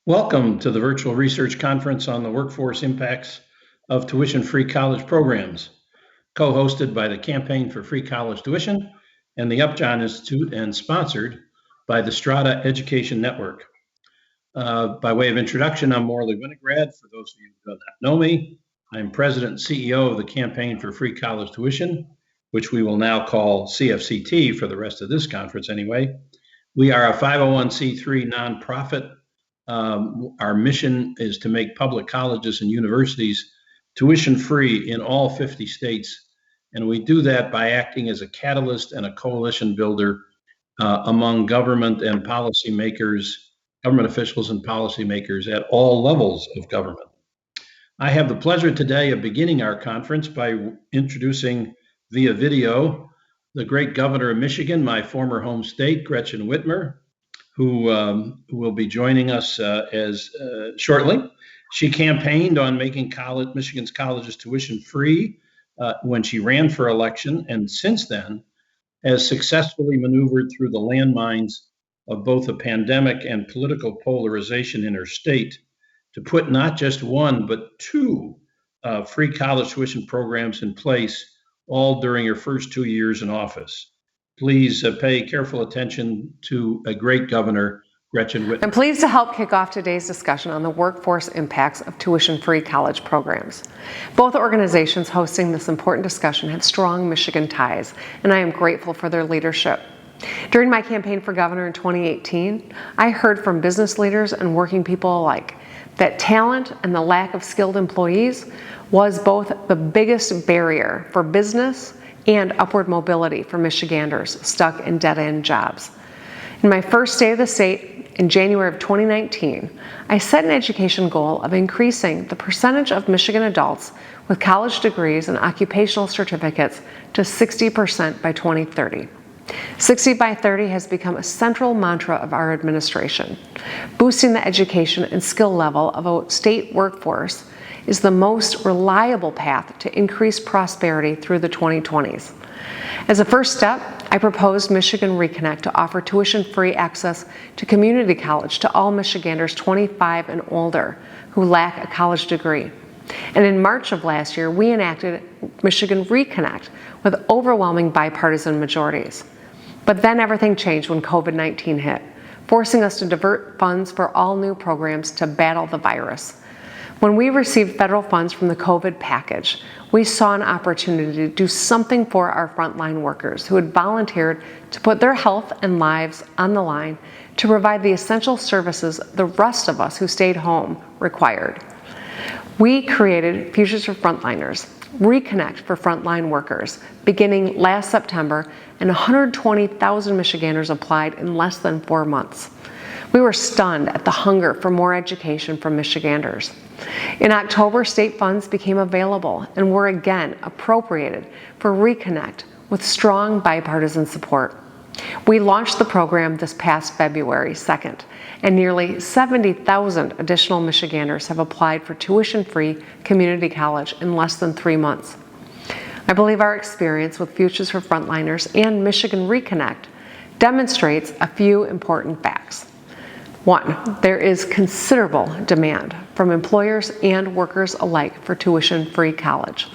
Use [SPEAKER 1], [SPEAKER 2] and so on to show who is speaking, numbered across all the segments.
[SPEAKER 1] Welcome to the virtual research conference on the workforce impacts of tuition-free college programs, co-hosted by the Campaign for Free College Tuition and the Upjohn Institute and sponsored by the Strata Education Network. By way of introduction, I'm Morley Winograd. For those of you who do not know me, I'm President and CEO of the Campaign for Free College Tuition, which we will now call CFCT for the rest of this conference anyway. We are a 501c3 nonprofit. Our mission is to make public colleges and universities tuition free in all 50 states. And we do that by acting as a catalyst and a coalition builder among government and policymakers, government officials and policymakers at all levels of government. I have the pleasure today of beginning our conference by introducing via video the great governor of Michigan, my former home state, Gretchen Whitmer, who will be joining us shortly. She campaigned on making Michigan's colleges tuition free when she ran for election, and since then has successfully maneuvered through the landmines of both the pandemic and political polarization in her state to put not just one, but two free college tuition programs in place, all during her first 2 years in office. Please pay careful attention to a great governor, Gretchen Whitmer.
[SPEAKER 2] I'm pleased to help kick off today's discussion on the workforce impacts of tuition-free college programs. Both organizations hosting this important discussion have strong Michigan ties, and I am grateful for their leadership. During my campaign for governor in 2018, I heard from business leaders and working people alike that talent and the lack of skilled employees was both the biggest barrier for business and upward mobility for Michiganders stuck in dead-end jobs. In my first State of the State in January of 2019, I set an education goal of increasing the percentage of Michigan adults with college degrees and occupational certificates to 60% by 2030. 60 by 30 has become a central mantra of our administration. Boosting the education and skill level of a state workforce is the most reliable path to increase prosperity through the 2020s. As a first step, I proposed Michigan Reconnect to offer tuition-free access to community college to all Michiganders 25 and older who lack a college degree. And in March of last year, we enacted Michigan Reconnect with overwhelming bipartisan majorities. But then everything changed when COVID-19 hit, forcing us to divert funds for all new programs to battle the virus. When we received federal funds from the COVID package, we saw an opportunity to do something for our frontline workers who had volunteered to put their health and lives on the line to provide the essential services the rest of us who stayed home required. We created Futures for Frontliners, Reconnect for frontline workers, beginning last September, and 120,000 Michiganders applied in less than 4 months. We were stunned at the hunger for more education from Michiganders. In October, state funds became available and were again appropriated for Reconnect with strong bipartisan support. We launched the program this past February 2nd, and nearly 70,000 additional Michiganders have applied for tuition-free community college in less than 3 months. I believe our experience with Futures for Frontliners and Michigan Reconnect demonstrates a few important facts. 1, there is considerable demand from employers and workers alike for tuition-free college.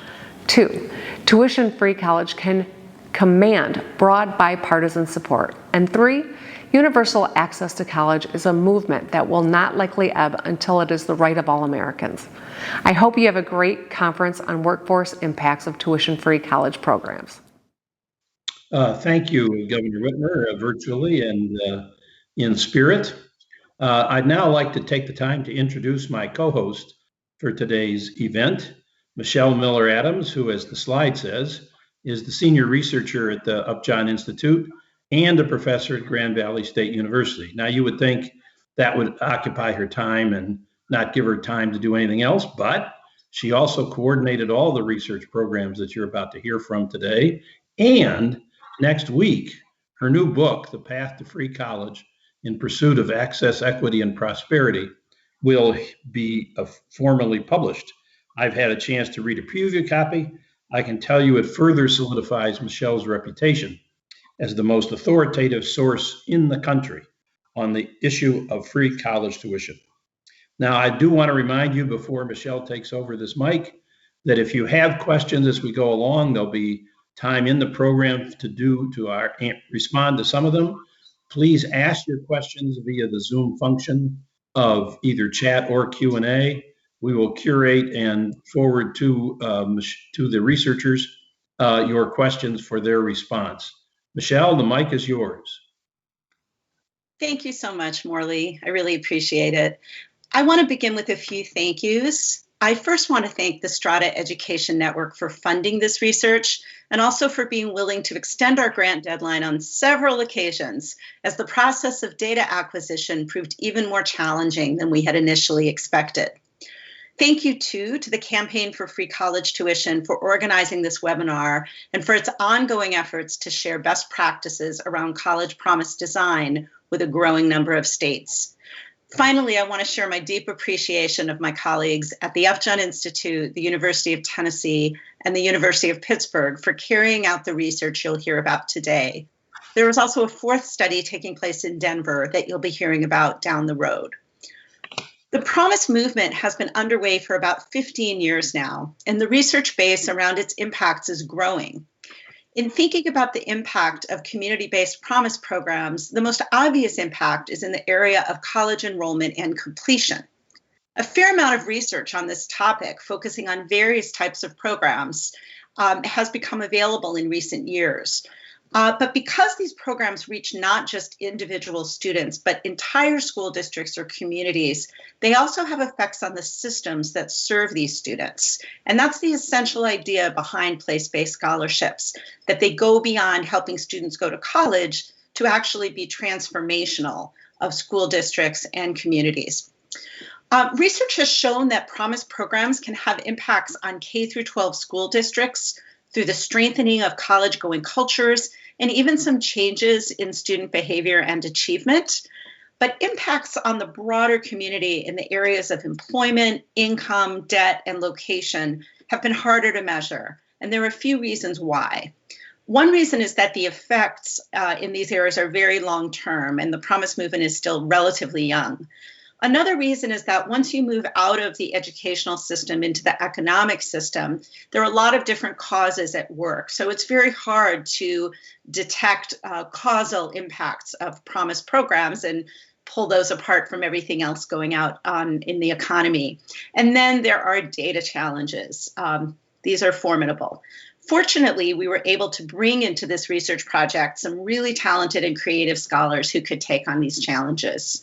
[SPEAKER 2] 2, tuition-free college can command broad bipartisan support. And 3, universal access to college is a movement that will not likely ebb until it is the right of all Americans. I hope you have a great conference on workforce impacts of tuition-free college programs.
[SPEAKER 1] Thank you, Governor Whitmer, virtually and in spirit. I'd now like to take the time to introduce my co-host for today's event, Michelle Miller-Adams, who, as the slide says, is the senior researcher at the Upjohn Institute and a professor at Grand Valley State University. Now, you would think that would occupy her time and not give her time to do anything else, but she also coordinated all the research programs that you're about to hear from today. And next week, her new book, The Path to Free College in Pursuit of Access, Equity, and Prosperity, will be formally published. I've had a chance to read a preview copy. I can tell you it further solidifies Michelle's reputation as the most authoritative source in the country on the issue of free college tuition. Now, I do want to remind you before Michelle takes over this mic that if you have questions as we go along, there'll be time in the program to respond to some of them. Please ask your questions via the Zoom function of either chat or Q&A. We will curate and forward to the researchers your questions for their response. Michelle, the mic is yours.
[SPEAKER 3] Thank you so much, Morley. I really appreciate it. I want to begin with a few thank yous. I first want to thank the Strata Education Network for funding this research and also for being willing to extend our grant deadline on several occasions as the process of data acquisition proved even more challenging than we had initially expected. Thank you, too, to the Campaign for Free College Tuition for organizing this webinar and for its ongoing efforts to share best practices around college promise design with a growing number of states. Finally, I want to share my deep appreciation of my colleagues at the Upjohn Institute, the University of Tennessee, and the University of Pittsburgh for carrying out the research you'll hear about today. There was also a fourth study taking place in Denver that you'll be hearing about down the road. The Promise movement has been underway for about 15 years now, and the research base around its impacts is growing. In thinking about the impact of community-based Promise programs, the most obvious impact is in the area of college enrollment and completion. A fair amount of research on this topic, focusing on various types of programs, has become available in recent years. But because these programs reach not just individual students, but entire school districts or communities, they also have effects on the systems that serve these students. And that's the essential idea behind place-based scholarships, that they go beyond helping students go to college to actually be transformational of school districts and communities. Research has shown that Promise programs can have impacts on K-12 school districts through the strengthening of college-going cultures and even some changes in student behavior and achievement. But impacts on the broader community in the areas of employment, income, debt, and location have been harder to measure. And there are a few reasons why. One reason is that the effects in these areas are very long-term, and the Promise movement is still relatively young. Another reason is that once you move out of the educational system into the economic system, there are a lot of different causes at work. So it's very hard to detect causal impacts of Promise programs and pull those apart from everything else going out in the economy. And then there are data challenges. These are formidable. Fortunately, we were able to bring into this research project some really talented and creative scholars who could take on these challenges.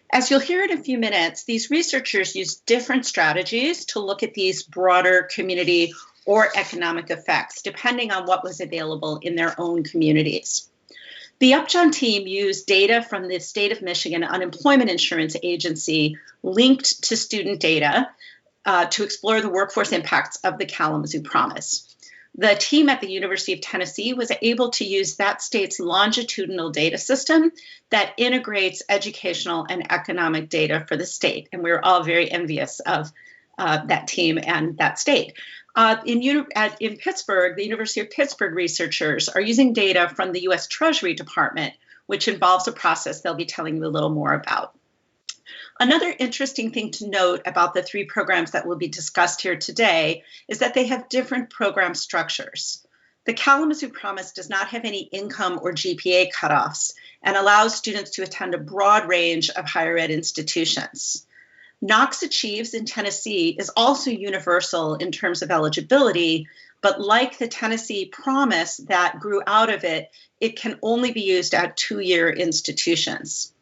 [SPEAKER 3] As you'll hear in a few minutes, these researchers used different strategies to look at these broader community or economic effects, depending on what was available in their own communities. The Upjohn team used data from the State of Michigan Unemployment Insurance Agency linked to student data to explore the workforce impacts of the Kalamazoo Promise. The team at the University of Tennessee was able to use that state's longitudinal data system that integrates educational and economic data for the state. And we were all very envious of that team and that state. In Pittsburgh, the University of Pittsburgh researchers are using data from the U.S. Treasury Department, which involves a process they'll be telling you a little more about. Another interesting thing to note about the three programs that will be discussed here today is that they have different program structures. The Kalamazoo Promise does not have any income or GPA cutoffs and allows students to attend a broad range of higher ed institutions. Knox Achieves in Tennessee is also universal in terms of eligibility, but like the Tennessee Promise that grew out of it, it can only be used at two-year institutions.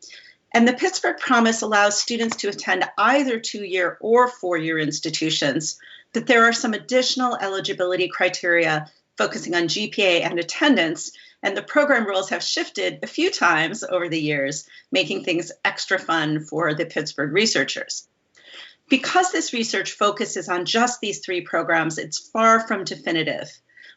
[SPEAKER 3] And the Pittsburgh Promise allows students to attend either two-year or four-year institutions, but there are some additional eligibility criteria focusing on GPA and attendance, and the program rules have shifted a few times over the years, making things extra fun for the Pittsburgh researchers. Because this research focuses on just these three programs, it's far from definitive.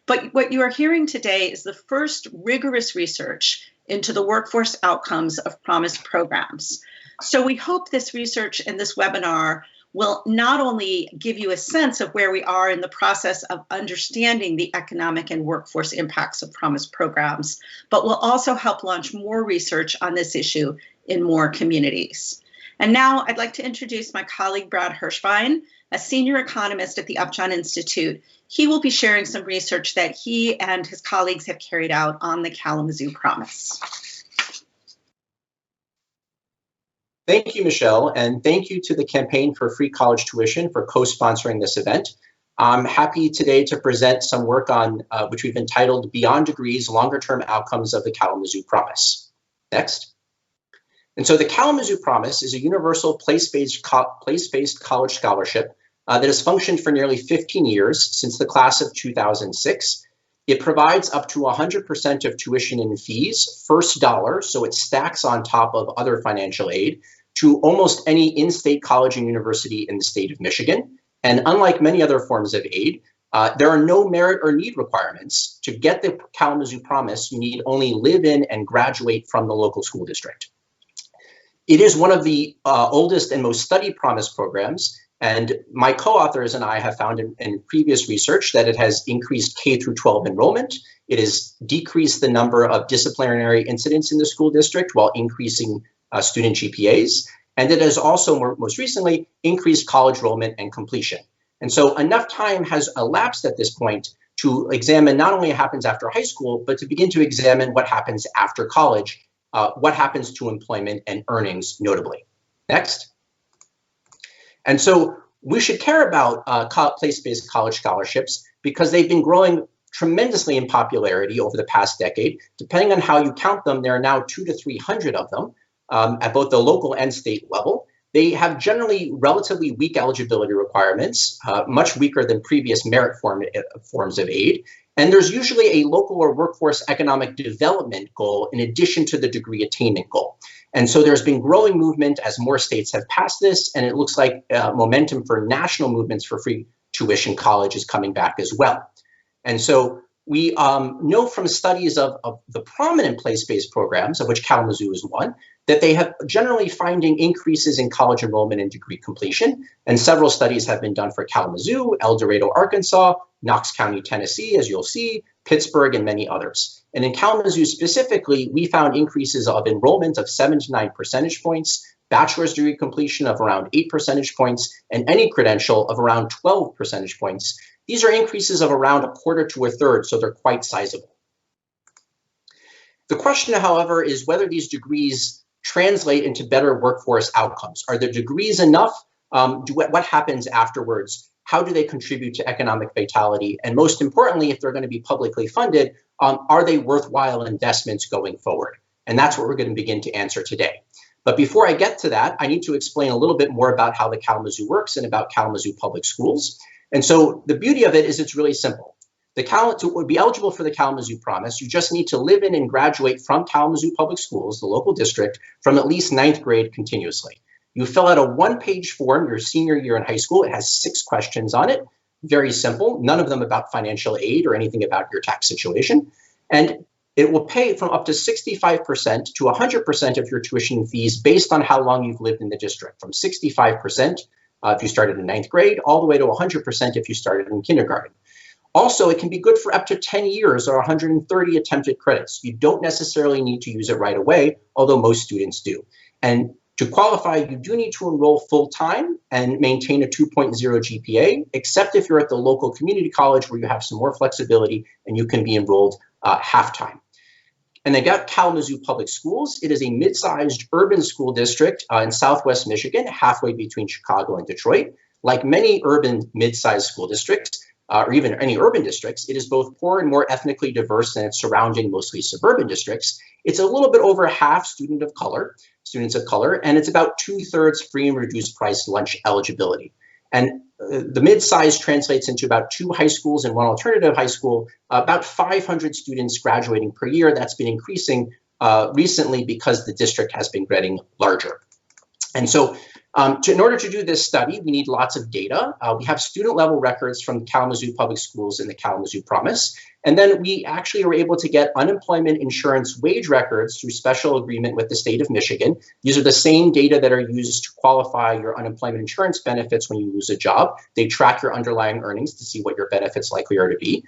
[SPEAKER 3] But what you are hearing today is the first rigorous research into the workforce outcomes of Promise programs. So we hope this research and this webinar will not only give you a sense of where we are in the process of understanding the economic and workforce impacts of Promise programs, but will also help launch more research on this issue in more communities. And now I'd like to introduce my colleague, Brad Hirschbein, a senior economist at the Upjohn Institute. He will be sharing some research that he and his colleagues have carried out on the Kalamazoo Promise.
[SPEAKER 4] Thank you, Michelle, and thank you to the Campaign for Free College Tuition for co-sponsoring this event. I'm happy today to present some work on which we've entitled Beyond Degrees, Longer-Term Outcomes of the Kalamazoo Promise. Next. And so the Kalamazoo Promise is a universal place-based college scholarship that has functioned for nearly 15 years since the class of 2006. It provides up to 100% of tuition and fees, first dollar, so it stacks on top of other financial aid, to almost any in-state college and university in the state of Michigan. And unlike many other forms of aid, there are no merit or need requirements. To get the Kalamazoo Promise, you need only live in and graduate from the local school district. It is one of the oldest and most studied Promise programs, and my co-authors and I have found in previous research that it has increased K through 12 enrollment. It has decreased the number of disciplinary incidents in the school district while increasing student GPAs. And it has also, most recently, increased college enrollment and completion. And so enough time has elapsed at this point to examine not only what happens after high school, but to begin to examine what happens after college, what happens to employment and earnings notably. Next. And so we should care about place-based college scholarships because they've been growing tremendously in popularity over the past decade. Depending on how you count them, there are now 200 to 300 of them at both the local and state level. They have generally relatively weak eligibility requirements, much weaker than previous merit forms of aid. And there's usually a local or workforce economic development goal in addition to the degree attainment goal. And so there's been growing movement as more states have passed this, and it looks like momentum for national movements for free tuition college is coming back as well. And so we know from studies of the prominent place-based programs, of which Kalamazoo is one, that they have generally finding increases in college enrollment and degree completion. And several studies have been done for Kalamazoo, El Dorado, Arkansas, Knox County, Tennessee, as you'll see, Pittsburgh, and many others. And in Kalamazoo specifically, we found increases of enrollment of 7 to 9 percentage points, bachelor's degree completion of around 8 percentage points, and any credential of around 12 percentage points. These are increases of around a quarter to a third, so they're quite sizable. The question, however, is whether these degrees translate into better workforce outcomes. Are the degrees enough? What happens afterwards? How do they contribute to economic vitality? And most importantly, if they're going to be publicly funded, are they worthwhile investments going forward? And that's what we're going to begin to answer today. But before I get to that, I need to explain a little bit more about how the Kalamazoo works and about Kalamazoo Public Schools. And so the beauty of it is it's really simple. To be eligible for the Kalamazoo Promise, you just need to live in and graduate from Kalamazoo Public Schools, the local district, from at least 9th grade continuously. You fill out a one-page form your senior year in high school. It has 6 questions on it. Very simple, none of them about financial aid or anything about your tax situation. And it will pay from up to 65% to 100% of your tuition and fees based on how long you've lived in the district, from 65% if you started in 9th grade, all the way to 100% if you started in kindergarten. Also, it can be good for up to 10 years or 130 attempted credits. You don't necessarily need to use it right away, although most students do. And to qualify, you do need to enroll full-time and maintain a 2.0 GPA, except if you're at the local community college where you have some more flexibility and you can be enrolled half-time. And they got Kalamazoo Public Schools. It is a mid-sized urban school district in Southwest Michigan, halfway between Chicago and Detroit. Like many urban mid-sized school districts, or even any urban districts, it is both poor and more ethnically diverse than its surrounding, mostly suburban districts. It's a little bit over half students of color, and it's about 2/3 free and reduced price lunch eligibility. And the mid-size translates into about 2 high schools and 1 alternative high school, about 500 students graduating per year. That's been increasing recently because the district has been getting larger. And so in order to do this study, we need lots of data. We have student level records from Kalamazoo Public Schools and the Kalamazoo Promise. And then we actually were able to get unemployment insurance wage records through special agreement with the state of Michigan. These are the same data that are used to qualify your unemployment insurance benefits when you lose a job. They track your underlying earnings to see what your benefits likely are to be.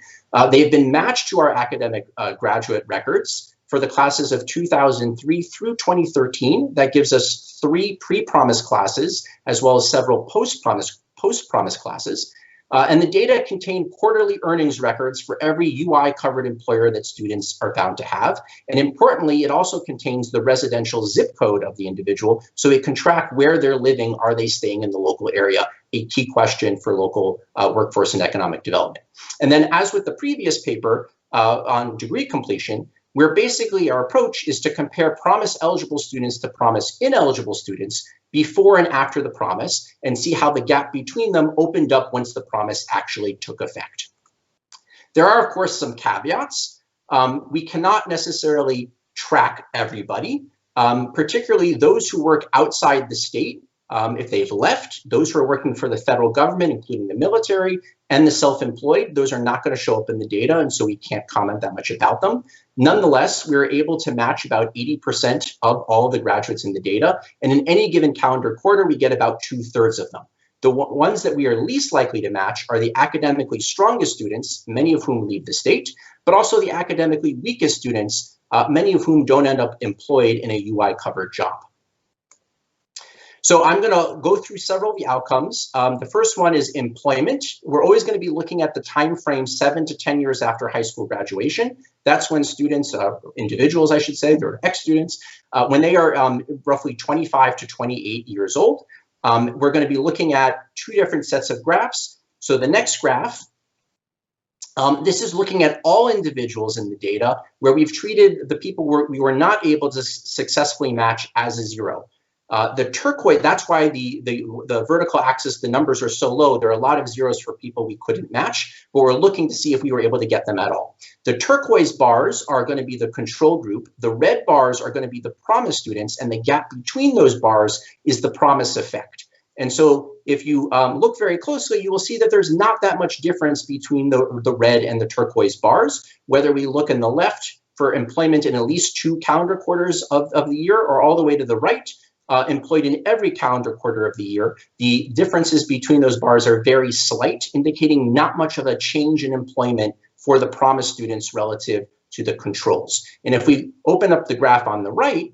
[SPEAKER 4] They've been matched to our academic graduate records for the classes of 2003 through 2013. That gives us 3 pre-promise classes, as well as several post-promise classes. And the data contain quarterly earnings records for every UI-covered employer that students are bound to have. And importantly, it also contains the residential zip code of the individual, so it can track where they're living. Are they staying in the local area? A key question for local workforce and economic development. And then, as with the previous paper on degree completion, where basically our approach is to compare promise-eligible students to promise-ineligible students before and after the promise, and see how the gap between them opened up once the promise actually took effect. There are, of course, some caveats. We cannot necessarily track everybody, particularly those who work outside the state. If they've left, those who are working for the federal government, including the military and the self-employed, those are not going to show up in the data, and so we can't comment that much about them. Nonetheless, we were able to match about 80% of all of the graduates in the data, and in any given calendar quarter, we get about 2/3 of them. The ones that we are least likely to match are the academically strongest students, many of whom leave the state, but also the academically weakest students, many of whom don't end up employed in a UI-covered job. So I'm going to go through several of the outcomes. The first one is employment. We're always going to be looking at the time frame 7 to 10 years after high school graduation. That's when students, individuals I should say, they're ex-students, when they are roughly 25 to 28 years old. We're going to be looking at 2 different sets of graphs. So the next graph, this is looking at all individuals in the data where we've treated the people we were not able to successfully match as a 0. The turquoise, that's why the vertical axis, the numbers are so low. There are a lot of zeros for people we couldn't match, but we're looking to see if we were able to get them at all. The turquoise bars are going to be the control group. The red bars are going to be the promise students, and the gap between those bars is the promise effect. And so if you look very closely, you will see that there's not that much difference between the red and the turquoise bars, whether we look in the left for employment in at least 2 calendar quarters of the year, or all the way to the right, employed in every calendar quarter of the year. The differences between those bars are very slight, indicating not much of a change in employment for the promise students relative to the controls. And if we open up the graph on the right,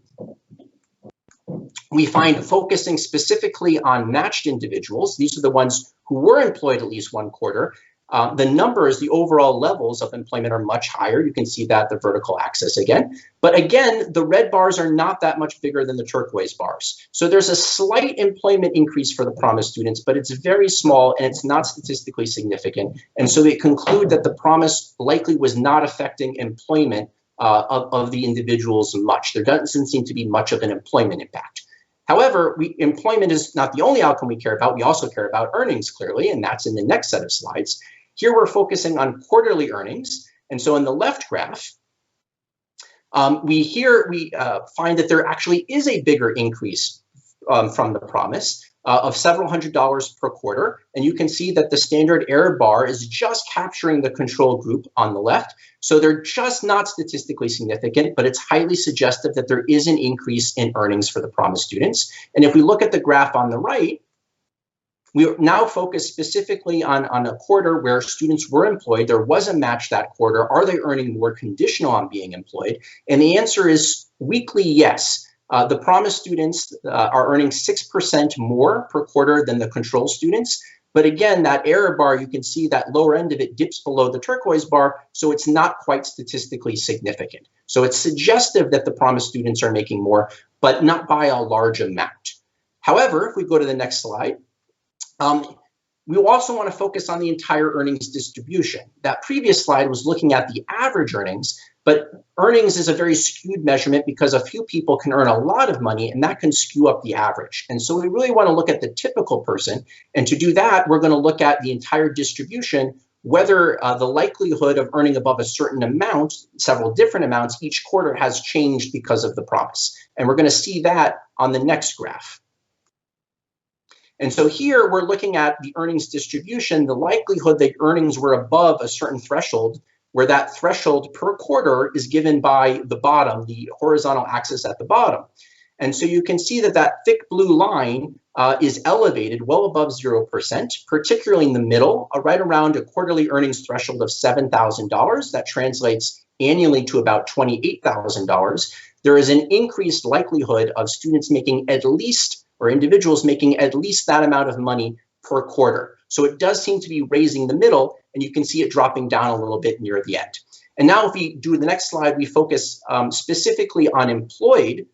[SPEAKER 4] we find focusing specifically on matched individuals. These are the ones who were employed at least 1 quarter. The numbers, the overall levels of employment are much higher. You can see that the vertical axis again. But again, the red bars are not that much bigger than the turquoise bars. So there's a slight employment increase for the promise students, but it's very small and it's not statistically significant. And so we conclude that the promise likely was not affecting employment of the individuals much. There doesn't seem to be much of an employment impact. However, employment is not the only outcome we care about. We also care about earnings, clearly, and that's in the next set of slides. Here we're focusing on quarterly earnings. And so in the left graph, we find that there actually is a bigger increase from the promise of several $100s per quarter. And you can see that the standard error bar is just capturing the control group on the left. So they're just not statistically significant, but it's highly suggestive that there is an increase in earnings for the promise students. And if we look at the graph on the right, we now focus specifically on a quarter where students were employed. There was a match that quarter. Are they earning more conditional on being employed? And the answer is weakly yes. The promise students are earning 6% more per quarter than the control students. But again, that error bar, you can see that lower end of it dips below the turquoise bar, so it's not quite statistically significant. So it's suggestive that the promise students are making more, but not by a large amount. However, if we go to the next slide, we also want to focus on the entire earnings distribution. That previous slide was looking at the average earnings, but earnings is a very skewed measurement because a few people can earn a lot of money and that can skew up the average. And so we really want to look at the typical person. And to do that, we're going to look at the entire distribution, whether the likelihood of earning above a certain amount, several different amounts each quarter has changed because of the promise. And we're going to see that on the next graph. And so here we're looking at the earnings distribution, the likelihood that earnings were above a certain threshold, where that threshold per quarter is given by the bottom, the horizontal axis at the bottom. And so you can see that that thick blue line is elevated well above 0%, particularly in the middle, right around a quarterly earnings threshold of $7,000. That translates annually to about $28,000, there is an increased likelihood of students making at least, or individuals making at least that amount of money per quarter. So it does seem to be raising the middle, and you can see it dropping down a little bit near the end. And now if we do the next slide, we focus specifically on employed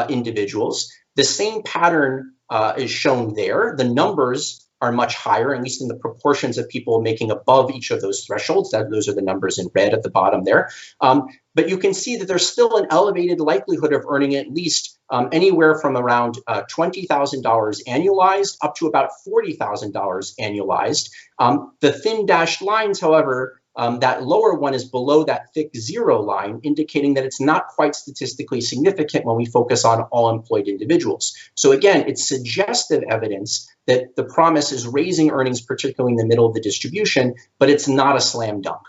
[SPEAKER 4] individuals. The same pattern is shown there. The numbers are much higher, at least in the proportions of people making above each of those thresholds. Those are the numbers in red at the bottom there. But you can see that there's still an elevated likelihood of earning at least anywhere from around $20,000 annualized up to about $40,000 annualized. The thin dashed lines, however, that lower one is below that thick zero line, indicating that it's not quite statistically significant when we focus on all employed individuals. So again, it's suggestive evidence that the promise is raising earnings, particularly in the middle of the distribution, but it's not a slam dunk.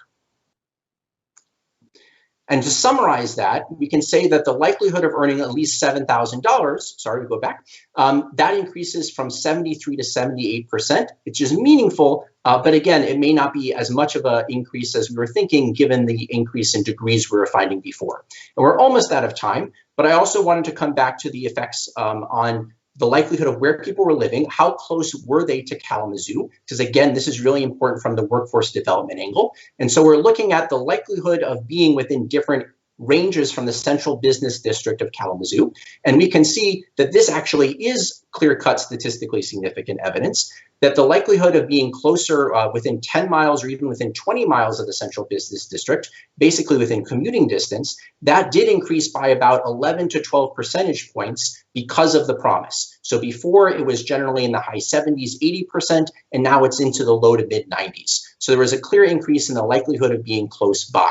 [SPEAKER 4] And to summarize that, we can say that the likelihood of earning at least $7,000, sorry, we go back, that increases from 73 to 78%, which is meaningful, but again, it may not be as much of an increase as we were thinking, given the increase in degrees we were finding before. And we're almost out of time, but I also wanted to come back to the effects on the likelihood of where people were living, how close were they to Kalamazoo? Because again, this is really important from the workforce development angle. And so we're looking at the likelihood of being within different ranges from the central business district of Kalamazoo. And we can see that this actually is clear-cut statistically significant evidence that the likelihood of being closer within 10 miles or even within 20 miles of the central business district, basically within commuting distance, that did increase by about 11 to 12 percentage points because of the promise. So before it was generally in the high 70s, 80%, and now it's into the low to mid 90s. So there was a clear increase in the likelihood of being close by.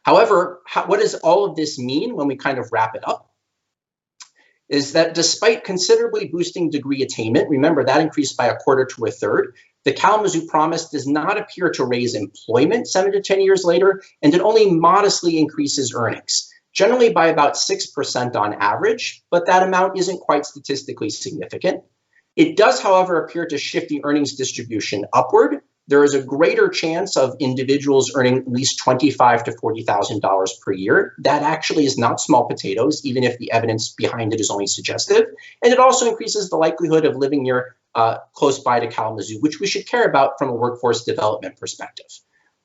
[SPEAKER 4] However, what does all of this mean when we kind of wrap it up? Is that despite considerably boosting degree attainment, remember that increased by a quarter to a third, the Kalamazoo promise does not appear to raise employment 7 to 10 years later, and it only modestly increases earnings, generally by about 6% on average, but that amount isn't quite statistically significant. It does, however, appear to shift the earnings distribution upward. There is a greater chance of individuals earning at least $25,000 to $40,000 per year. That actually is not small potatoes, even if the evidence behind it is only suggestive. And it also increases the likelihood of living near close by to Kalamazoo, which we should care about from a workforce development perspective.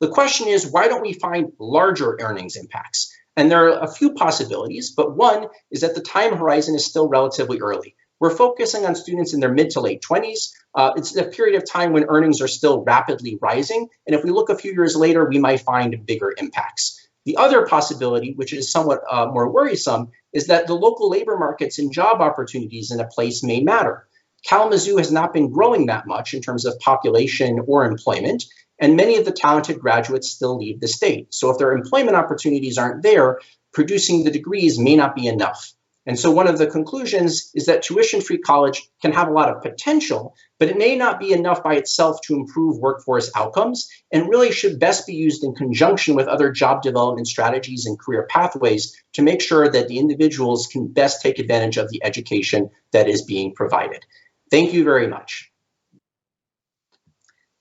[SPEAKER 4] The question is, why don't we find larger earnings impacts? And there are a few possibilities, but one is that the time horizon is still relatively early. We're focusing on students in their mid to late 20s. It's a period of time when earnings are still rapidly rising. And if we look a few years later, we might find bigger impacts. The other possibility, which is somewhat more worrisome, is that the local labor markets and job opportunities in a place may matter. Kalamazoo has not been growing that much in terms of population or employment, and many of the talented graduates still leave the state. So if their employment opportunities aren't there, producing the degrees may not be enough. And so one of the conclusions is that tuition-free college can have a lot of potential, but it may not be enough by itself to improve workforce outcomes, and really should best be used in conjunction with other job development strategies and career pathways to make sure that the individuals can best take advantage of the education that is being provided. Thank you very much.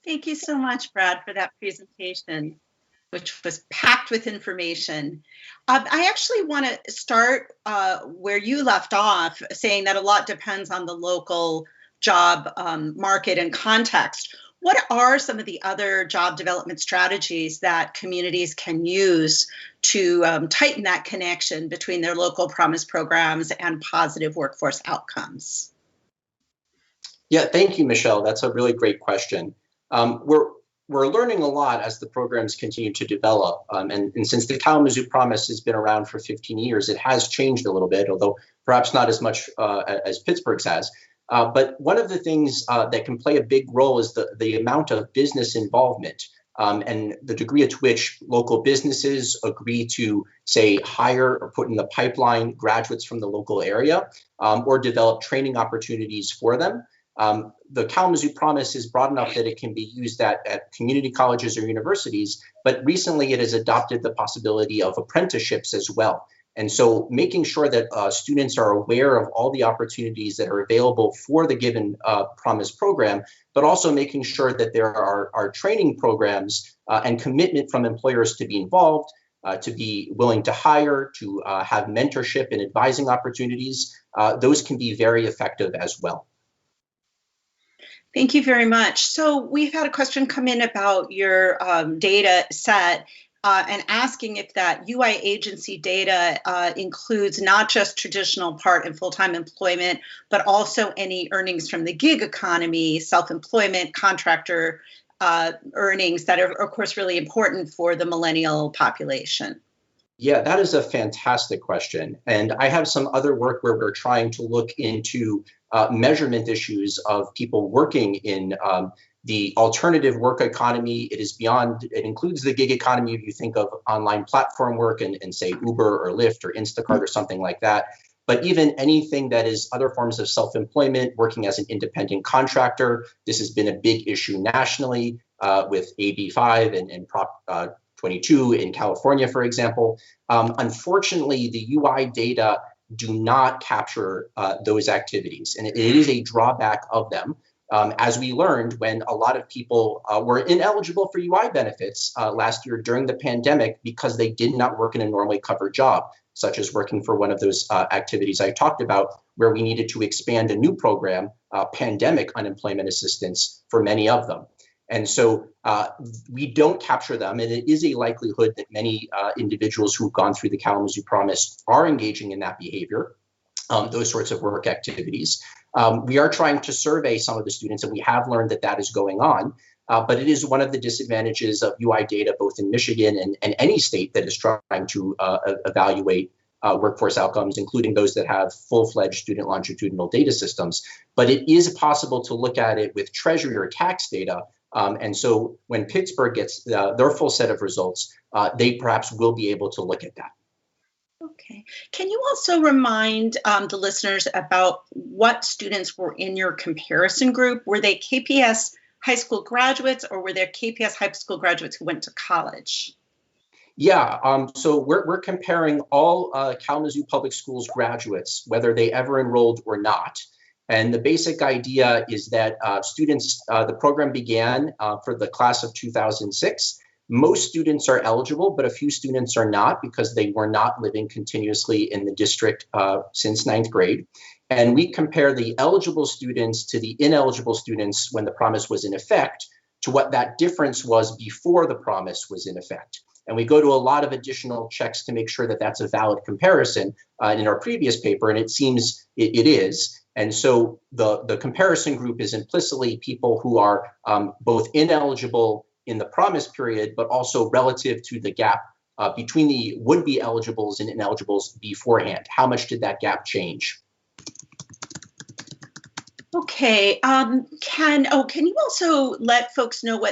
[SPEAKER 3] Thank you so much, Brad, for that presentation, which was packed with information. I actually want to start where you left off, saying that a lot depends on the local job market and context. What are some of the other job development strategies that communities can use to tighten that connection between their local promise programs and positive workforce outcomes?
[SPEAKER 4] Yeah, thank you, Michelle. That's a really great question. We're learning a lot as the programs continue to develop. And since the Kalamazoo Promise has been around for 15 years, it has changed a little bit, although perhaps not as much as Pittsburgh's has. But one of the things that can play a big role is the amount of business involvement and the degree to which local businesses agree to, say, hire or put in the pipeline graduates from the local area or develop training opportunities for them. The Kalamazoo Promise is broad enough that it can be used at community colleges or universities, but recently it has adopted the possibility of apprenticeships as well. And so making sure that students are aware of all the opportunities that are available for the given Promise program, but also making sure that there are training programs and commitment from employers to be involved, to be willing to hire, to have mentorship and advising opportunities, those can be very effective as well.
[SPEAKER 3] Thank you very much. So we've had a question come in about your data set and asking if that UI agency data includes not just traditional part and full-time employment, but also any earnings from the gig economy, self-employment, contractor earnings that are, of course, really important for the millennial population.
[SPEAKER 4] Yeah, that is a fantastic question. And I have some other work where we're trying to look into measurement issues of people working in the alternative work economy. It includes the gig economy if you think of online platform work and say Uber or Lyft or Instacart or something like that. But even anything that is other forms of self-employment, working as an independent contractor, this has been a big issue nationally with AB5 and Prop 22 in California, for example. Unfortunately, the UI data do not capture those activities, and it is a drawback of them. As we learned when a lot of people were ineligible for UI benefits last year during the pandemic because they did not work in a normally covered job, such as working for one of those activities I talked about, where we needed to expand a new program, pandemic unemployment assistance, for many of them. And so we don't capture them, and it is a likelihood that many individuals who've gone through the Kalamazoo Promise are engaging in that behavior, those sorts of work activities. We are trying to survey some of the students, and we have learned that that is going on. But it is one of the disadvantages of UI data, both in Michigan and any state that is trying to evaluate workforce outcomes, including those that have full-fledged student longitudinal data systems. But it is possible to look at it with Treasury or tax data. And so when Pittsburgh gets their full set of results, they perhaps will be able to look at that.
[SPEAKER 3] Okay. Can you also remind the listeners about what students were in your comparison group? Were they KPS high school graduates, or were there KPS high school graduates who went to college?
[SPEAKER 4] Yeah, so we're comparing all Kalamazoo Public Schools graduates, whether they ever enrolled or not. And the basic idea is that students, the program began for the class of 2006. Most students are eligible, but a few students are not because they were not living continuously in the district since 9th grade. And we compare the eligible students to the ineligible students when the promise was in effect to what that difference was before the promise was in effect. And we go to a lot of additional checks to make sure that that's a valid comparison in our previous paper, and it seems it is. And so the comparison group is implicitly people who are both ineligible in the promise period, but also relative to the gap between the would-be eligibles and ineligibles beforehand. How much did that gap change?
[SPEAKER 3] Okay. Can you also let folks know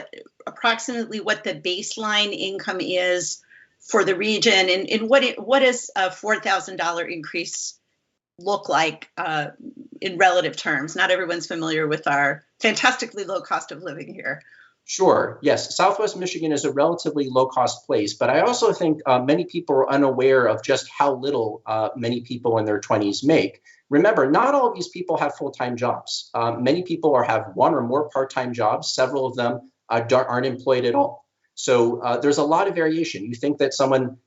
[SPEAKER 3] approximately what the baseline income is for the region, and what does a $4,000 increase look like in relative terms? Not everyone's familiar with our fantastically low cost of living here.
[SPEAKER 4] Sure. Yes. Southwest Michigan is a relatively low-cost place, but I also think many people are unaware of just how little many people in their 20s make. Remember, not all of these people have full-time jobs. Many people have one or more part-time jobs. Several of them aren't employed at all. So there's a lot of variation. You think that someone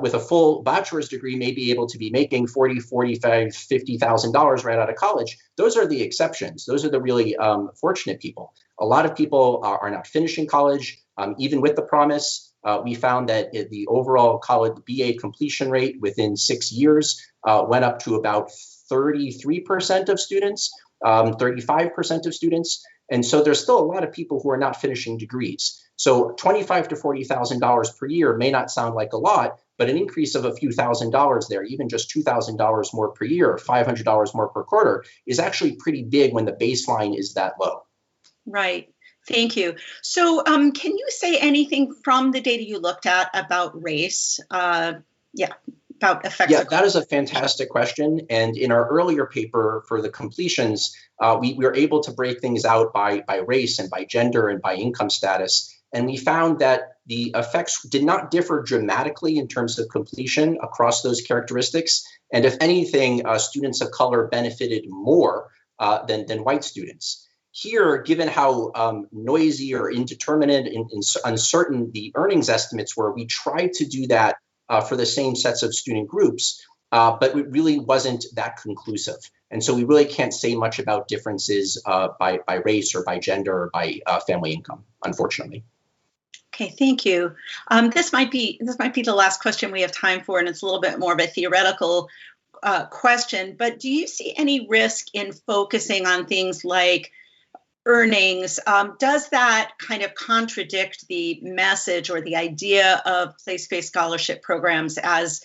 [SPEAKER 4] with a full bachelor's degree may be able to be making $40,000, $45,000, $50,000 right out of college. Those are the exceptions. Those are the really fortunate people. A lot of people are not finishing college. Even with the promise, we found that the overall college BA completion rate within 6 years went up to about 33% of students, 35% of students. And so there's still a lot of people who are not finishing degrees. So $25,000 to $40,000 per year may not sound like a lot, but an increase of a few $1,000s there, even just $2,000 more per year, or $500 more per quarter, is actually pretty big when the baseline is that low.
[SPEAKER 3] Right. Thank you. So can you say anything from the data you looked at about race? About effects.
[SPEAKER 4] Yeah, that is a fantastic question. And in our earlier paper for the completions, we were able to break things out by race and by gender and by income status. And we found that the effects did not differ dramatically in terms of completion across those characteristics. And if anything, students of color benefited more than white students. Here, given how noisy or indeterminate and uncertain the earnings estimates were, we tried to do that for the same sets of student groups, but it really wasn't that conclusive. And so we really can't say much about differences by race or by gender or by family income, unfortunately.
[SPEAKER 3] Okay, thank you. This might be the last question we have time for, and it's a little bit more of a theoretical question. But do you see any risk in focusing on things like earnings? Does that kind of contradict the message or the idea of place-based scholarship programs as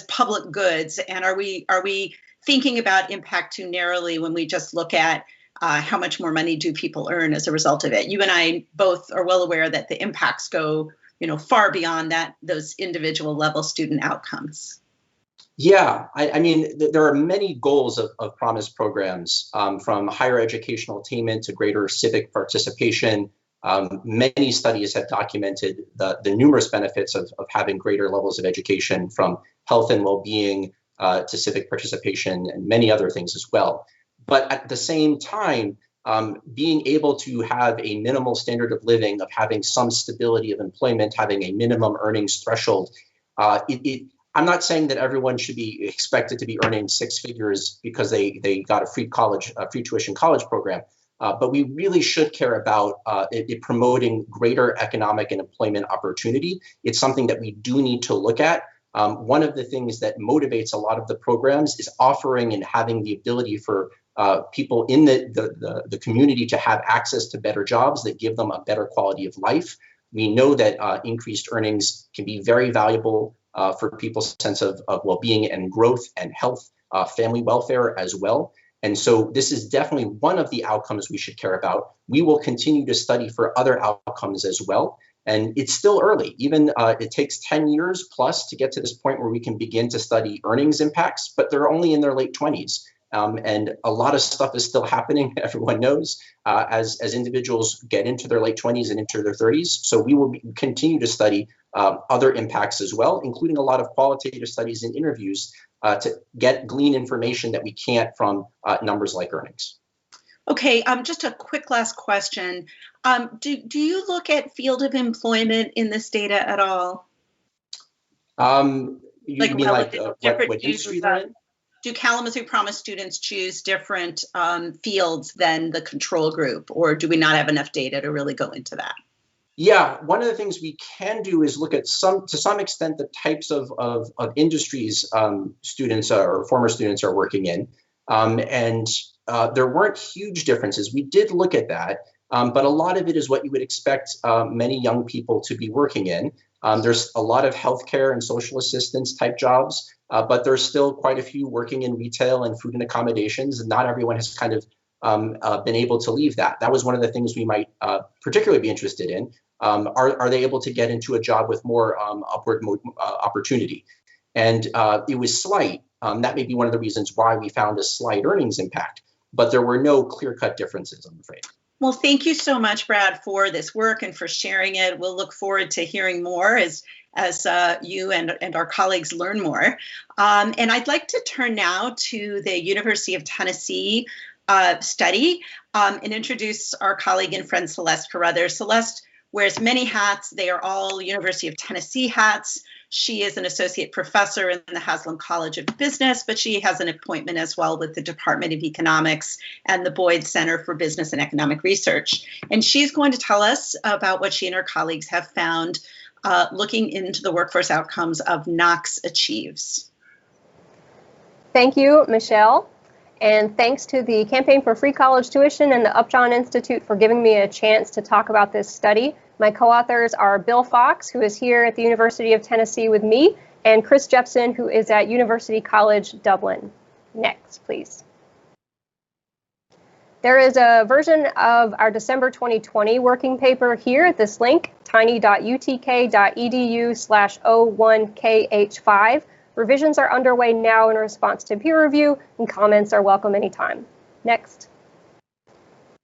[SPEAKER 3] public goods? And are we thinking about impact too narrowly when we just look at how much more money do people earn as a result of it? You and I both are well aware that the impacts go, far beyond those individual level student outcomes.
[SPEAKER 4] Yeah, I mean, there are many goals of Promise programs, from higher educational attainment to greater civic participation. Many studies have documented the numerous benefits of having greater levels of education, from health and well-being to civic participation and many other things as well. But at the same time, being able to have a minimal standard of living, of having some stability of employment, having a minimum earnings threshold, I'm not saying that everyone should be expected to be earning six figures because they got a free tuition college program, but we really should care about it promoting greater economic and employment opportunity. It's something that we do need to look at. One of the things that motivates a lot of the programs is offering and having the ability for people in the community to have access to better jobs that give them a better quality of life. We know that increased earnings can be very valuable for people's sense of well-being and growth and health, family welfare as well. And so this is definitely one of the outcomes we should care about. We will continue to study for other outcomes as well. And it's still early. Even it takes 10 years plus to get to this point where we can begin to study earnings impacts, but they're only in their late 20s. And a lot of stuff is still happening, everyone knows, as individuals get into their late 20s and into their 30s. So we will continue to study other impacts as well, including a lot of qualitative studies and interviews to glean information that we can't from numbers like earnings.
[SPEAKER 3] Okay, just a quick last question. Do you look at field of employment in this data at all?
[SPEAKER 4] You mean like what industry they're in?
[SPEAKER 3] Do Kalamazoo Promise students choose different fields than the control group, or do we not have enough data to really go into that?
[SPEAKER 4] Yeah, one of the things we can do is look at to some extent the types of industries students or former students are working in, and there weren't huge differences. We did look at that, but a lot of it is what you would expect many young people to be working in. There's a lot of healthcare and social assistance type jobs, but there's still quite a few working in retail and food and accommodations, and not everyone has kind of been able to leave that. That was one of the things we might particularly be interested in. Are they able to get into a job with more upward opportunity? And it was slight. That may be one of the reasons why we found a slight earnings impact, but there were no clear-cut differences, I'm afraid.
[SPEAKER 3] Well, thank you so much, Brad, for this work and for sharing it. We'll look forward to hearing more as you and our colleagues learn more. And I'd like to turn now to the University of Tennessee study and introduce our colleague and friend Celeste Carruthers. Celeste wears many hats. They are all University of Tennessee hats. She is an associate professor in the Haslam College of Business, but she has an appointment as well with the Department of Economics and the Boyd Center for Business and Economic Research. And she's going to tell us about what she and her colleagues have found looking into the workforce outcomes of Knox Achieves.
[SPEAKER 5] Thank you, Michelle. And thanks to the Campaign for Free College Tuition and the Upjohn Institute for giving me a chance to talk about this study. My co-authors are Bill Fox, who is here at the University of Tennessee with me, and Chris Jepson, who is at University College Dublin. Next, please. There is a version of our December 2020 working paper here at this link, tiny.utk.edu/01kh5. Revisions are underway now in response to peer review, and comments are welcome anytime. Next.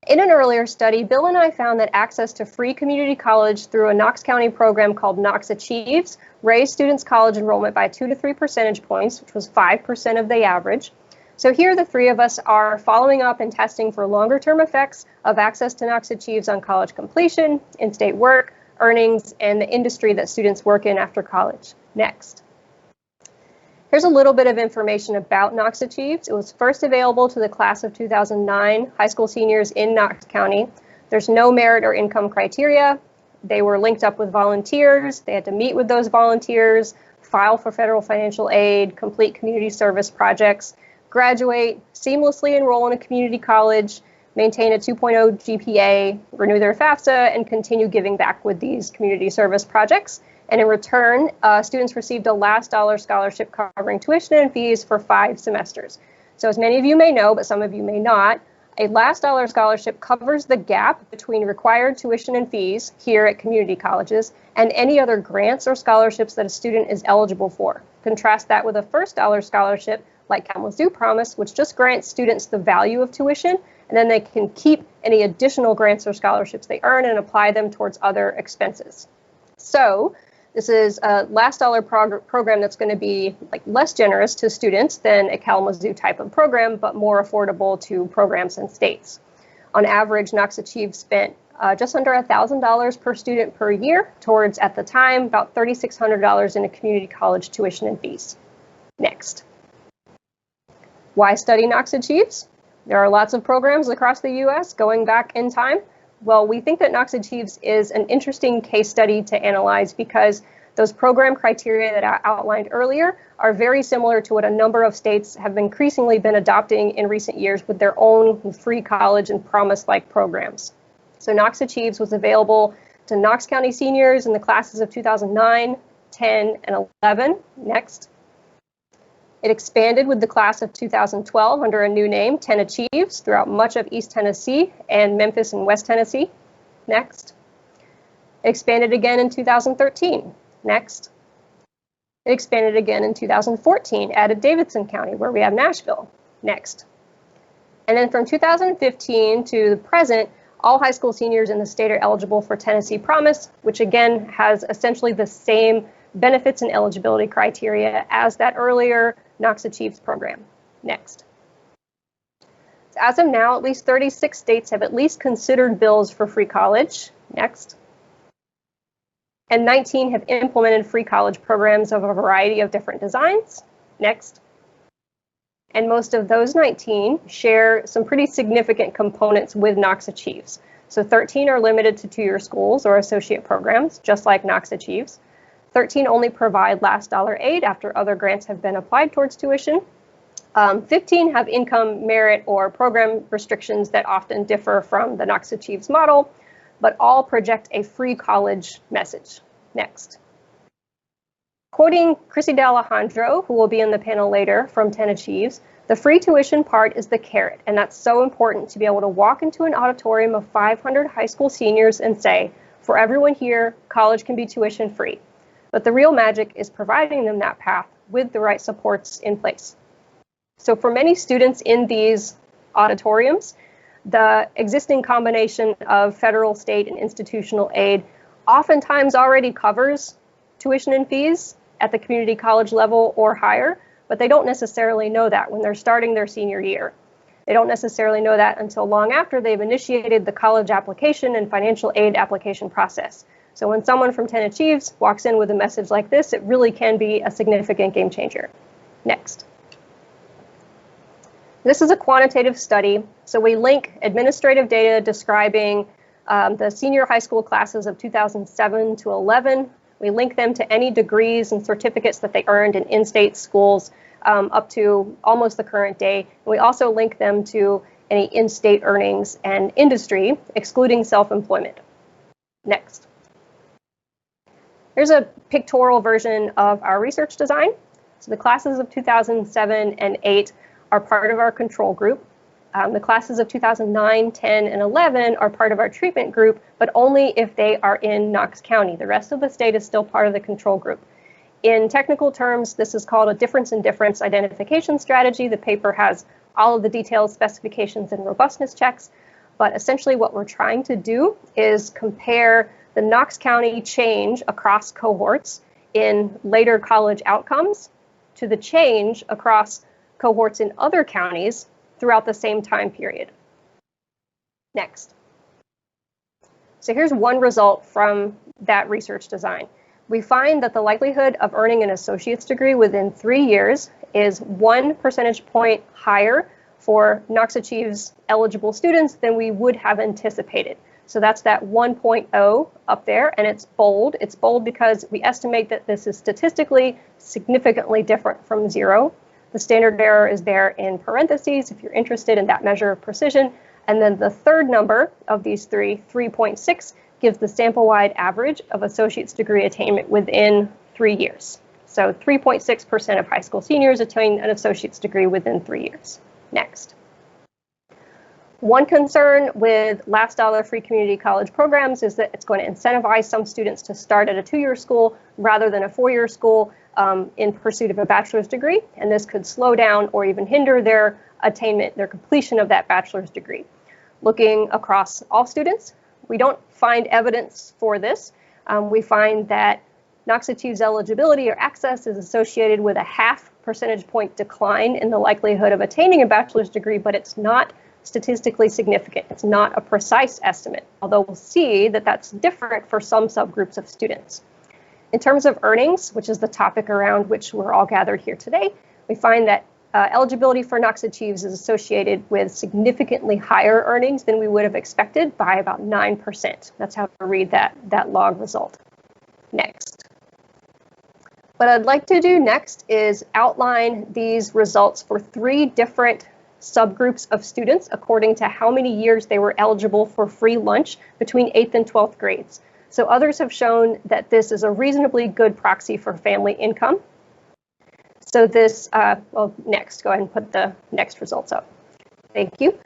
[SPEAKER 5] In an earlier study, Bill and I found that access to free community college through a Knox County program called Knox Achieves raised students' college enrollment by 2 to 3 percentage points, which was 5% of the average. So here the three of us are following up and testing for longer-term effects of access to Knox Achieves on college completion, in-state work, earnings, and the industry that students work in after college. Next. Here's a little bit of information about Knox Achieves. It was first available to the class of 2009 high school seniors in Knox County. There's no merit or income criteria. They were linked up with volunteers. They had to meet with those volunteers, file for federal financial aid, complete community service projects, graduate, seamlessly enroll in a community college, maintain a 2.0 GPA, renew their FAFSA, and continue giving back with these community service projects. And in return, students received a last dollar scholarship covering tuition and fees for 5 semesters. So as many of you may know, but some of you may not, a last dollar scholarship covers the gap between required tuition and fees here at community colleges and any other grants or scholarships that a student is eligible for. Contrast that with a first dollar scholarship like Kalamazoo Promise, which just grants students the value of tuition, and then they can keep any additional grants or scholarships they earn and apply them towards other expenses. So this is a last dollar program that's going to be less generous to students than a Kalamazoo type of program, but more affordable to programs and states. On average, Knox Achieves spent just under $1,000 per student per year towards, at the time, about $3,600 in a community college tuition and fees. Next. Why study Knox Achieves? There are lots of programs across the U.S. going back in time. Well, we think that Knox Achieves is an interesting case study to analyze because those program criteria that I outlined earlier are very similar to what a number of states have increasingly been adopting in recent years with their own free college and promise-like programs. So Knox Achieves was available to Knox County seniors in the classes of 2009, 10, and 11. Next. It expanded with the class of 2012 under a new name, 10 Achieves, throughout much of East Tennessee and Memphis and West Tennessee. Next. It expanded again in 2013. Next. It expanded again in 2014, added Davidson County, where we have Nashville. Next. And then from 2015 to the present, all high school seniors in the state are eligible for Tennessee Promise, which again has essentially the same benefits and eligibility criteria as that earlier Knox Achieves program. Next. As of now, at least 36 states have at least considered bills for free college. Next. And 19 have implemented free college programs of a variety of different designs. Next. And most of those 19 share some pretty significant components with Knox Achieves. So 13 are limited to 2-year schools or associate programs, just like Knox Achieves. 13 only provide last dollar aid after other grants have been applied towards tuition. 15 have income, merit, or program restrictions that often differ from the Knox Achieves model, but all project a free college message. Next. Quoting Chrissy D'Alejandro, who will be in the panel later from 10 Achieves, the free tuition part is the carrot, and that's so important to be able to walk into an auditorium of 500 high school seniors and say, for everyone here, college can be tuition free. But the real magic is providing them that path with the right supports in place. So for many students in these auditoriums, the existing combination of federal, state, and institutional aid oftentimes already covers tuition and fees at the community college level or higher, but they don't necessarily know that when they're starting their senior year. They don't necessarily know that until long after they've initiated the college application and financial aid application process. So when someone from 10 Achieves walks in with a message like this, it really can be a significant game changer. Next. This is a quantitative study. So we link administrative data describing the senior high school classes of 2007 to 11. We link them to any degrees and certificates that they earned in in-state schools up to almost the current day. And we also link them to any in-state earnings and industry, excluding self-employment. Next. Here's a pictorial version of our research design. So the classes of 2007 and 8 are part of our control group. The classes of 2009, 10, and 11 are part of our treatment group, but only if they are in Knox County. The rest of the state is still part of the control group. In technical terms, this is called a difference in difference identification strategy. The paper has all of the details, specifications, and robustness checks. But essentially what we're trying to do is compare the Knox County change across cohorts in later college outcomes to the change across cohorts in other counties throughout the same time period. Next. So here's one result from that research design. we find that the likelihood of earning an associate's degree within 3 years is 1 percentage point higher for Knox Achieves eligible students than we would have anticipated. So that's that 1.0 up there, and it's bold. It's bold because we estimate that this is statistically significantly different from 0. The standard error is there in parentheses if you're interested in that measure of precision. And then the third number of these three, 3.6, gives the sample-wide average of associate's degree attainment within 3 years. So 3.6% of high school seniors attain an associate's degree within 3 years. Next. One concern with last dollar free community college programs is that it's going to incentivize some students to start at a 2-year school rather than a 4-year school in pursuit of a bachelor's degree, and this could slow down or even hinder their attainment, their completion of that bachelor's degree. Looking across all students, we don't find evidence for this. We find that Knox Achieves eligibility or access is associated with a 0.5 percentage point decline in the likelihood of attaining a bachelor's degree, but it's not statistically significant. It's not a precise estimate, although we'll see that that's different for some subgroups of students. In terms of earnings, which is the topic around which we're all gathered here today, we find that eligibility for Knox Achieves is associated with significantly higher earnings than we would have expected by about 9%. That's how to read that log result. Next. What I'd like to do next is outline these results for 3 different subgroups of students according to how many years they were eligible for free lunch between 8th and 12th grades. So others have shown that this is a reasonably good proxy for family income. So this, next, go ahead and put the next results up. Thank you.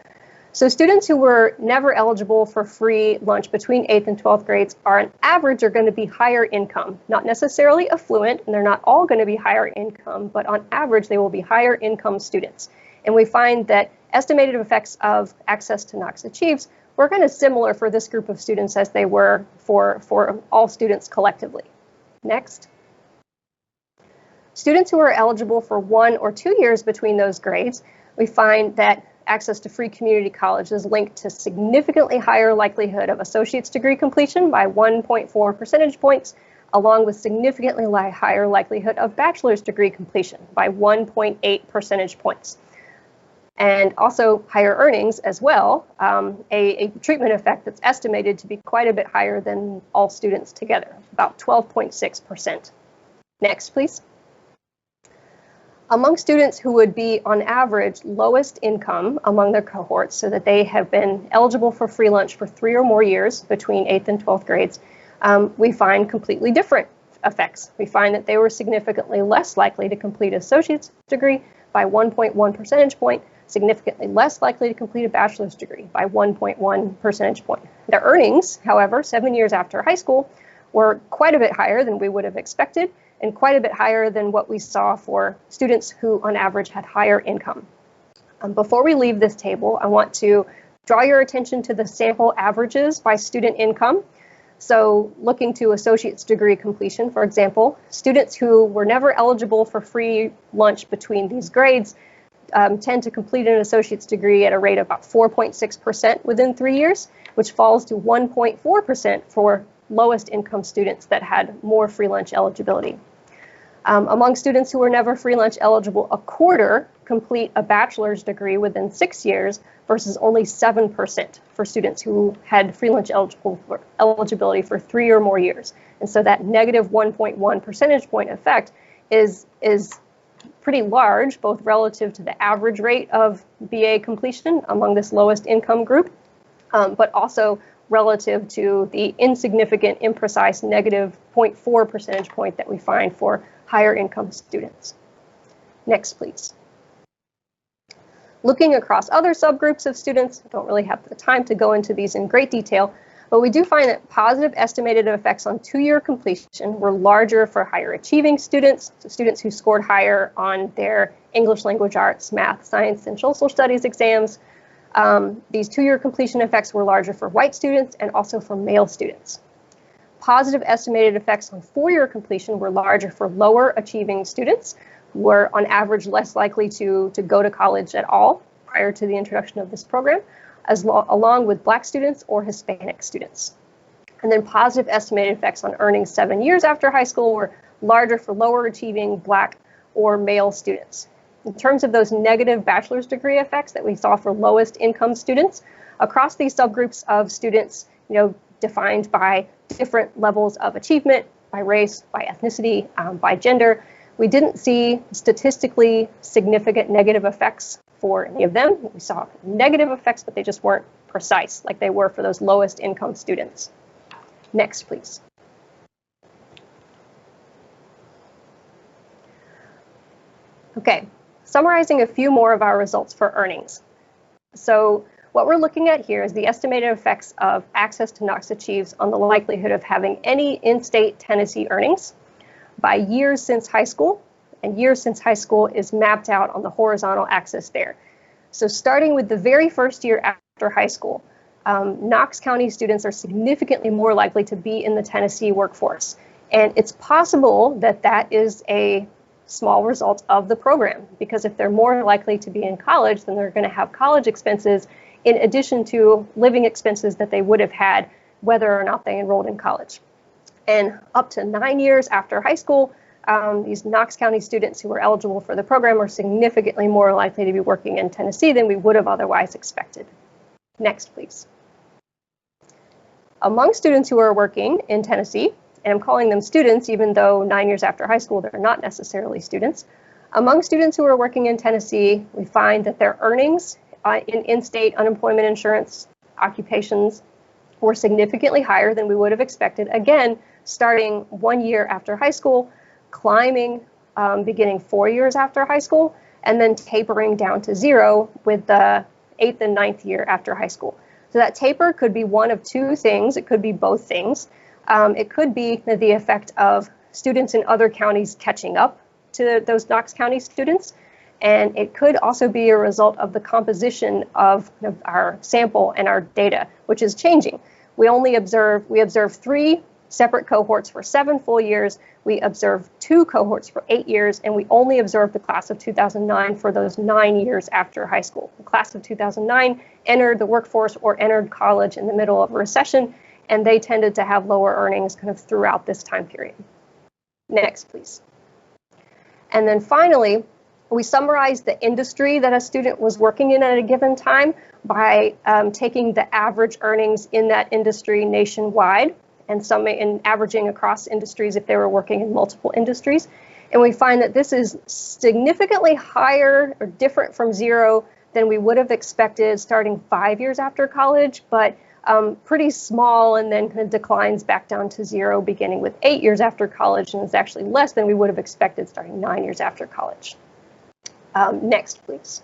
[SPEAKER 5] So students who were never eligible for free lunch between 8th and 12th grades on average are going to be higher income, not necessarily affluent, and they're not all going to be higher income, but on average they will be higher income students. And we find that estimated effects of access to Knox Achieves were kind of similar for this group of students as they were for all students collectively. Next. Students who are eligible for 1 or 2 years between those grades, we find that access to free community college is linked to significantly higher likelihood of associate's degree completion by 1.4 percentage points, along with significantly higher likelihood of bachelor's degree completion by 1.8 percentage points. And also higher earnings as well, a treatment effect that's estimated to be quite a bit higher than all students together, about 12.6%. Next, please. Among students who would be, on average, lowest income among their cohorts, so that they have been eligible for free lunch for 3 or more years between 8th and 12th grades, we find completely different effects. We find that they were significantly less likely to complete an associate's degree by 1.1 percentage point, significantly less likely to complete a bachelor's degree by 1.1 percentage point. Their earnings, however, 7 years after high school, were quite a bit higher than we would have expected, and quite a bit higher than what we saw for students who on average had higher income. Before we leave this table, I want to draw your attention to the sample averages by student income. So looking to associate's degree completion, for example, students who were never eligible for free lunch between these grades tend to complete an associate's degree at a rate of about 4.6% within 3 years, which falls to 1.4% for lowest income students that had more free lunch eligibility. Among students who were never free lunch eligible, a quarter complete a bachelor's degree within 6 years versus only 7% for students who had free lunch eligibility for 3 or more years. And so that negative 1.1 percentage point effect is pretty large, both relative to the average rate of BA completion among this lowest income group, but also relative to the insignificant, imprecise negative 0.4 percentage point that we find for higher income students. Next, please. Looking across other subgroups of students, I don't really have the time to go into these in great detail, but we do find that positive estimated effects on 2-year completion were larger for higher achieving students, so students who scored higher on their English language arts, math, science, and social studies exams. These 2-year completion effects were larger for white students and also for male students. Positive estimated effects on 4-year completion were larger for lower achieving students, who were on average less likely to go to college at all prior to the introduction of this program, along with Black students or Hispanic students. And then positive estimated effects on earnings 7 years after high school were larger for lower achieving Black or male students. In terms of those negative bachelor's degree effects that we saw for lowest income students, across these subgroups of students, defined by different levels of achievement, by race, by ethnicity, by gender, we didn't see statistically significant negative effects for any of them. We saw negative effects, but they just weren't precise like they were for those lowest income students. Next, please. Okay, summarizing a few more of our results for earnings. So what we're looking at here is the estimated effects of access to Knox Achieves on the likelihood of having any in-state Tennessee earnings by years since high school, and years since high school is mapped out on the horizontal axis there. So starting with the very first year after high school, Knox County students are significantly more likely to be in the Tennessee workforce. And it's possible that that is a small result of the program, because if they're more likely to be in college, then they're going to have college expenses in addition to living expenses that they would have had whether or not they enrolled in college. And up to 9 years after high school, these Knox County students who are eligible for the program are significantly more likely to be working in Tennessee than we would have otherwise expected. Next, please. Among students who are working in Tennessee, and I'm calling them students even though 9 years after high school they're not necessarily students, among students who are working in Tennessee, we find that their earnings in in-state unemployment insurance occupations were significantly higher than we would have expected, again, starting 1 year after high school, climbing beginning 4 years after high school, and then tapering down to zero with the 8th and 9th year after high school. So that taper could be one of two things. It could be both things. It could be the effect of students in other counties catching up to those Knox County students. And it could also be a result of the composition of our sample and our data, which is changing. We observe 3 separate cohorts for 7 full years. We observe 2 cohorts for 8 years, and we only observe the class of 2009 for those 9 years after high school. The class of 2009 entered the workforce or entered college in the middle of a recession, and they tended to have lower earnings kind of throughout this time period. Next, please. And then finally, we summarized the industry that a student was working in at a given time by taking the average earnings in that industry nationwide and averaging across industries if they were working in multiple industries. And we find that this is significantly higher or different from zero than we would have expected starting 5 years after college, but pretty small, and then kind of declines back down to zero beginning with 8 years after college, and is actually less than we would have expected starting 9 years after college. Next, please.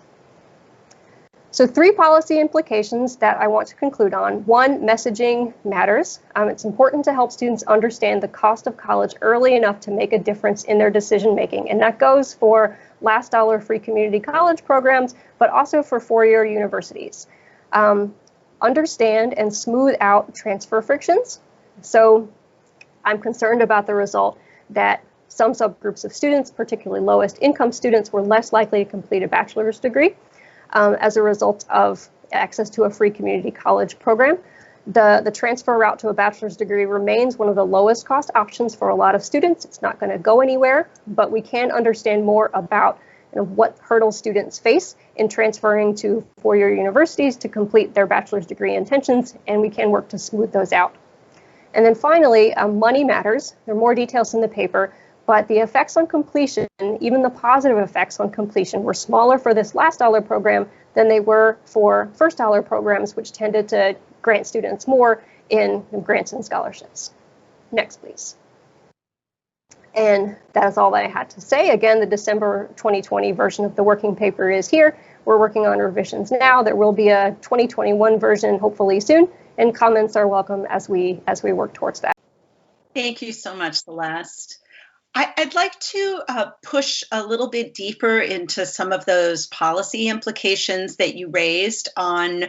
[SPEAKER 5] So 3 policy implications that I want to conclude on. 1, messaging matters. It's important to help students understand the cost of college early enough to make a difference in their decision making. And that goes for last dollar free community college programs, but also for 4-year universities. Understand and smooth out transfer frictions. So I'm concerned about the result that some subgroups of students, particularly lowest income students, were less likely to complete a bachelor's degree as a result of access to a free community college program. The transfer route to a bachelor's degree remains one of the lowest cost options for a lot of students. It's not going to go anywhere, but we can understand more about what hurdles students face in transferring to 4-year universities to complete their bachelor's degree intentions, and we can work to smooth those out. And then finally, money matters. There are more details in the paper, but the effects on completion, even the positive effects on completion, were smaller for this last dollar program than they were for first dollar programs, which tended to grant students more in grants and scholarships. Next, please. And that is all that I had to say. Again, the December 2020 version of the working paper is here. We're working on revisions now. There will be a 2021 version hopefully soon, and comments are welcome as we work towards that.
[SPEAKER 3] Thank you so much, Celeste. I'd like to push a little bit deeper into some of those policy implications that you raised on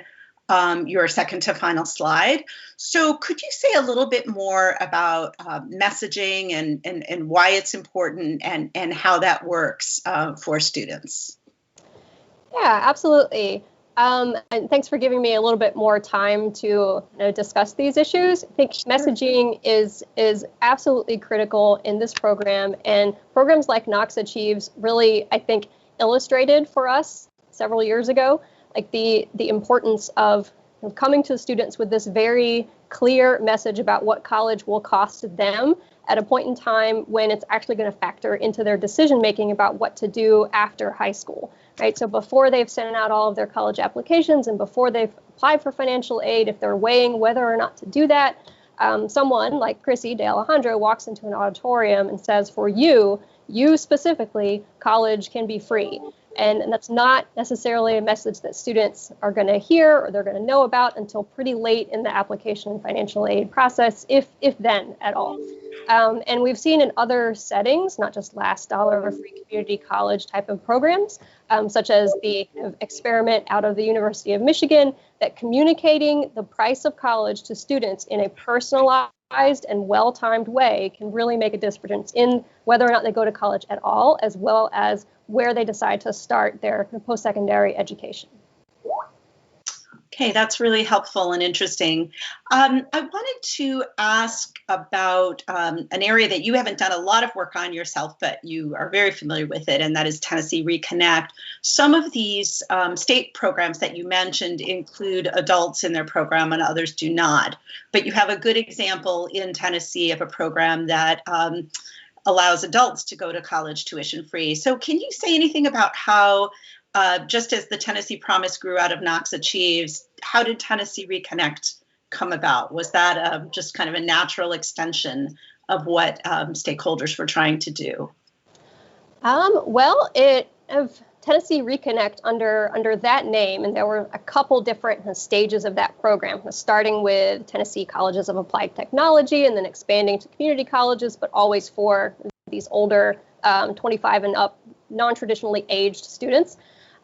[SPEAKER 3] your second to final slide. So could you say a little bit more about messaging and why it's important and how that works for students?
[SPEAKER 5] Yeah, absolutely. And thanks for giving me a little bit more time to discuss these issues. I think messaging is absolutely critical in this program, and programs like Knox Achieves really, I think, illustrated for us several years ago, like the importance of coming to students with this very clear message about what college will cost them at a point in time when it's actually going to factor into their decision making about what to do after high school. Right, so before they've sent out all of their college applications and before they've applied for financial aid, if they're weighing whether or not to do that, someone like Chrissy De Alejandro walks into an auditorium and says, for you specifically, college can be free. And that's not necessarily a message that students are going to hear or they're going to know about until pretty late in the application and financial aid process, if then at all. And we've seen in other settings, not just last dollar or free community college type of programs, such as the kind of experiment out of the University of Michigan, that communicating the price of college to students in a personalized and well-timed way can really make a difference in whether or not they go to college at all, as well as where they decide to start their post-secondary education.
[SPEAKER 3] Okay, that's really helpful and interesting. I wanted to ask about an area that you haven't done a lot of work on yourself, but you are very familiar with it, and that is Tennessee Reconnect. Some of these state programs that you mentioned include adults in their program and others do not. But you have a good example in Tennessee of a program that allows adults to go to college tuition free. So can you say anything about how, just as the Tennessee Promise grew out of Knox Achieves, how did Tennessee Reconnect come about? Was that just kind of a natural extension of what stakeholders were trying to do?
[SPEAKER 5] Well, Tennessee Reconnect under that name, and there were a couple different stages of that program, starting with Tennessee Colleges of Applied Technology and then expanding to community colleges, but always for these older 25 and up, non-traditionally aged students.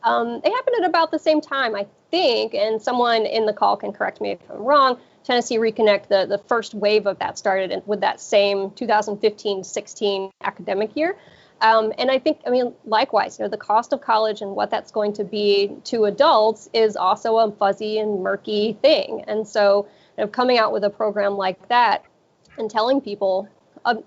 [SPEAKER 5] They happened at about the same time, I think, and someone in the call can correct me if I'm wrong. Tennessee Reconnect, the first wave of that started with that same 2015-16 academic year. And I think, likewise, the cost of college and what that's going to be to adults is also a fuzzy and murky thing. And so coming out with a program like that and telling people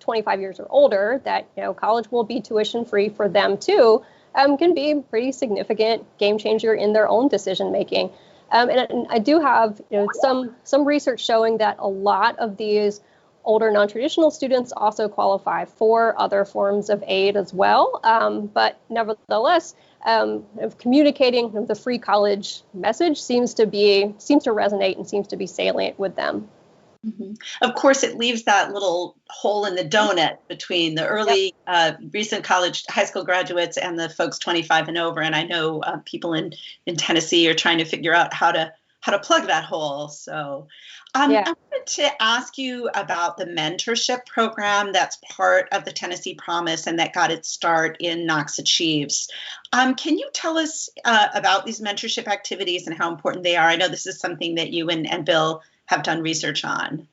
[SPEAKER 5] 25 years or older that, college will be tuition free for them too, can be a pretty significant game changer in their own decision making. And I do have some research showing that a lot of these older non-traditional students also qualify for other forms of aid as well. But nevertheless, communicating the free college message seems to resonate and seems to be salient with them.
[SPEAKER 3] Mm-hmm. Of course, it leaves that little hole in the donut between the early recent high school graduates and the folks 25 and over. And I know people in Tennessee are trying to figure out how to plug that hole. So I wanted to ask you about the mentorship program that's part of the Tennessee Promise and that got its start in Knox Achieves. Can you tell us about these mentorship activities and how important they are? I know this is something that you and Bill have done research on.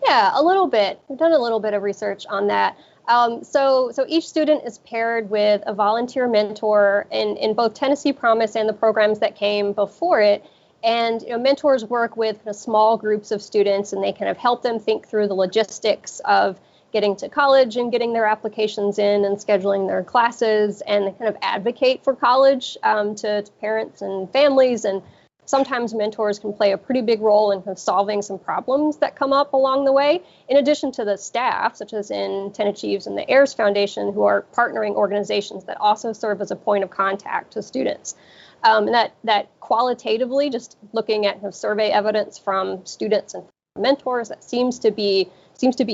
[SPEAKER 5] Yeah, a little bit. We've done a little bit of research on that. So each student is paired with a volunteer mentor in both Tennessee Promise and the programs that came before it. And mentors work with small groups of students, and they kind of help them think through the logistics of getting to college and getting their applications in and scheduling their classes, and they kind of advocate for college to parents and families. And sometimes mentors can play a pretty big role in kind of solving some problems that come up along the way, in addition to the staff, such as in Tennachieves and the Ayers Foundation, who are partnering organizations that also serve as a point of contact to students. And that qualitatively, just looking at survey evidence from students and mentors, that seems to be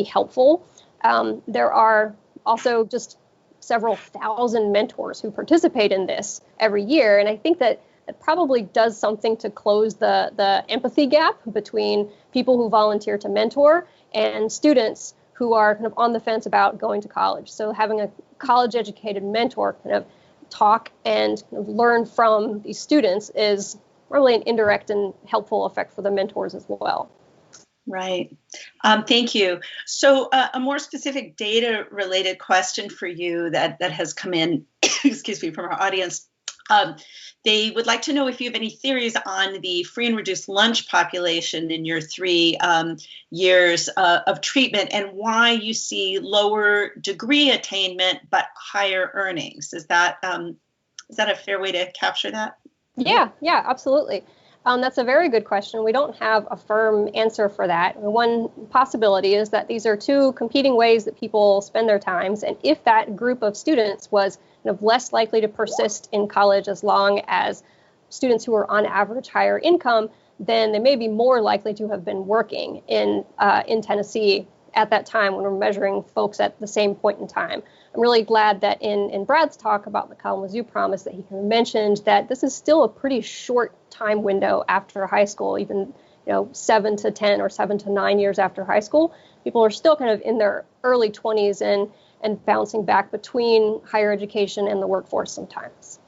[SPEAKER 5] helpful. There are also just several thousand mentors who participate in this every year, and I think that it probably does something to close the empathy gap between people who volunteer to mentor and students who are kind of on the fence about going to college. So having a college-educated mentor kind of talk and learn from these students is really an indirect and helpful effect for the mentors as well.
[SPEAKER 3] Right. Thank you. So a more specific data-related question for you that has come in, excuse me, from our audience. They would like to know if you have any theories on the free and reduced lunch population in your 3 years of treatment, and why you see lower degree attainment but higher earnings. Is that a fair way to capture that?
[SPEAKER 5] Yeah, absolutely. That's a very good question. We don't have a firm answer for that. One possibility is that these are two competing ways that people spend their times, and if that group of students was less likely to persist in college as long as students who are on average higher income, then they may be more likely to have been working in Tennessee at that time when we're measuring folks at the same point in time. I'm really glad that in Brad's talk about the Kalamazoo Promise that he mentioned that this is still a pretty short time window after high school, even 7 to 10 or 7 to 9 years after high school. People are still kind of in their early 20s and bouncing back between higher education and the workforce sometimes.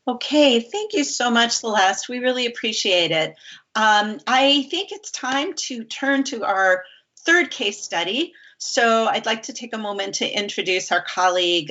[SPEAKER 3] Okay, thank you so much, Celeste. We really appreciate it. I think it's time to turn to our third case study. So I'd like to take a moment to introduce our colleague,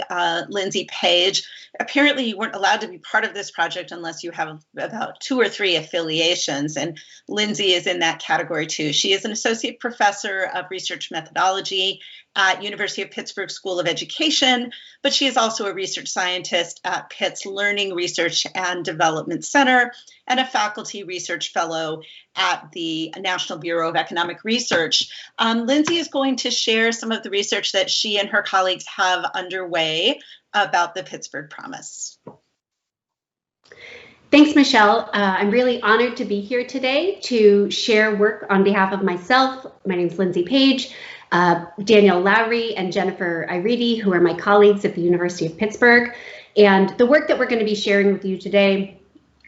[SPEAKER 3] Lindsay Page. Apparently you weren't allowed to be part of this project unless you have about 2 or 3 affiliations, and Lindsay is in that category too. She is an associate professor of research methodology at University of Pittsburgh School of Education, but she is also a research scientist at Pitt's Learning Research and Development Center and a faculty research fellow at the National Bureau of Economic Research. Lindsay is going to share some of the research that she and her colleagues have underway about the Pittsburgh Promise.
[SPEAKER 6] Thanks, Michelle. I'm really honored to be here today to share work on behalf of myself. My name is Lindsay Page, Danielle Lowry, and Jennifer Iridi, who are my colleagues at the University of Pittsburgh. And the work that we're going to be sharing with you today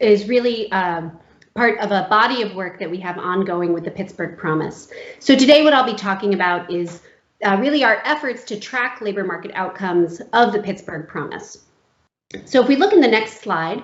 [SPEAKER 6] is really part of a body of work that we have ongoing with the Pittsburgh Promise. So today what I'll be talking about is really our efforts to track labor market outcomes of the Pittsburgh Promise. So if we look in the next slide,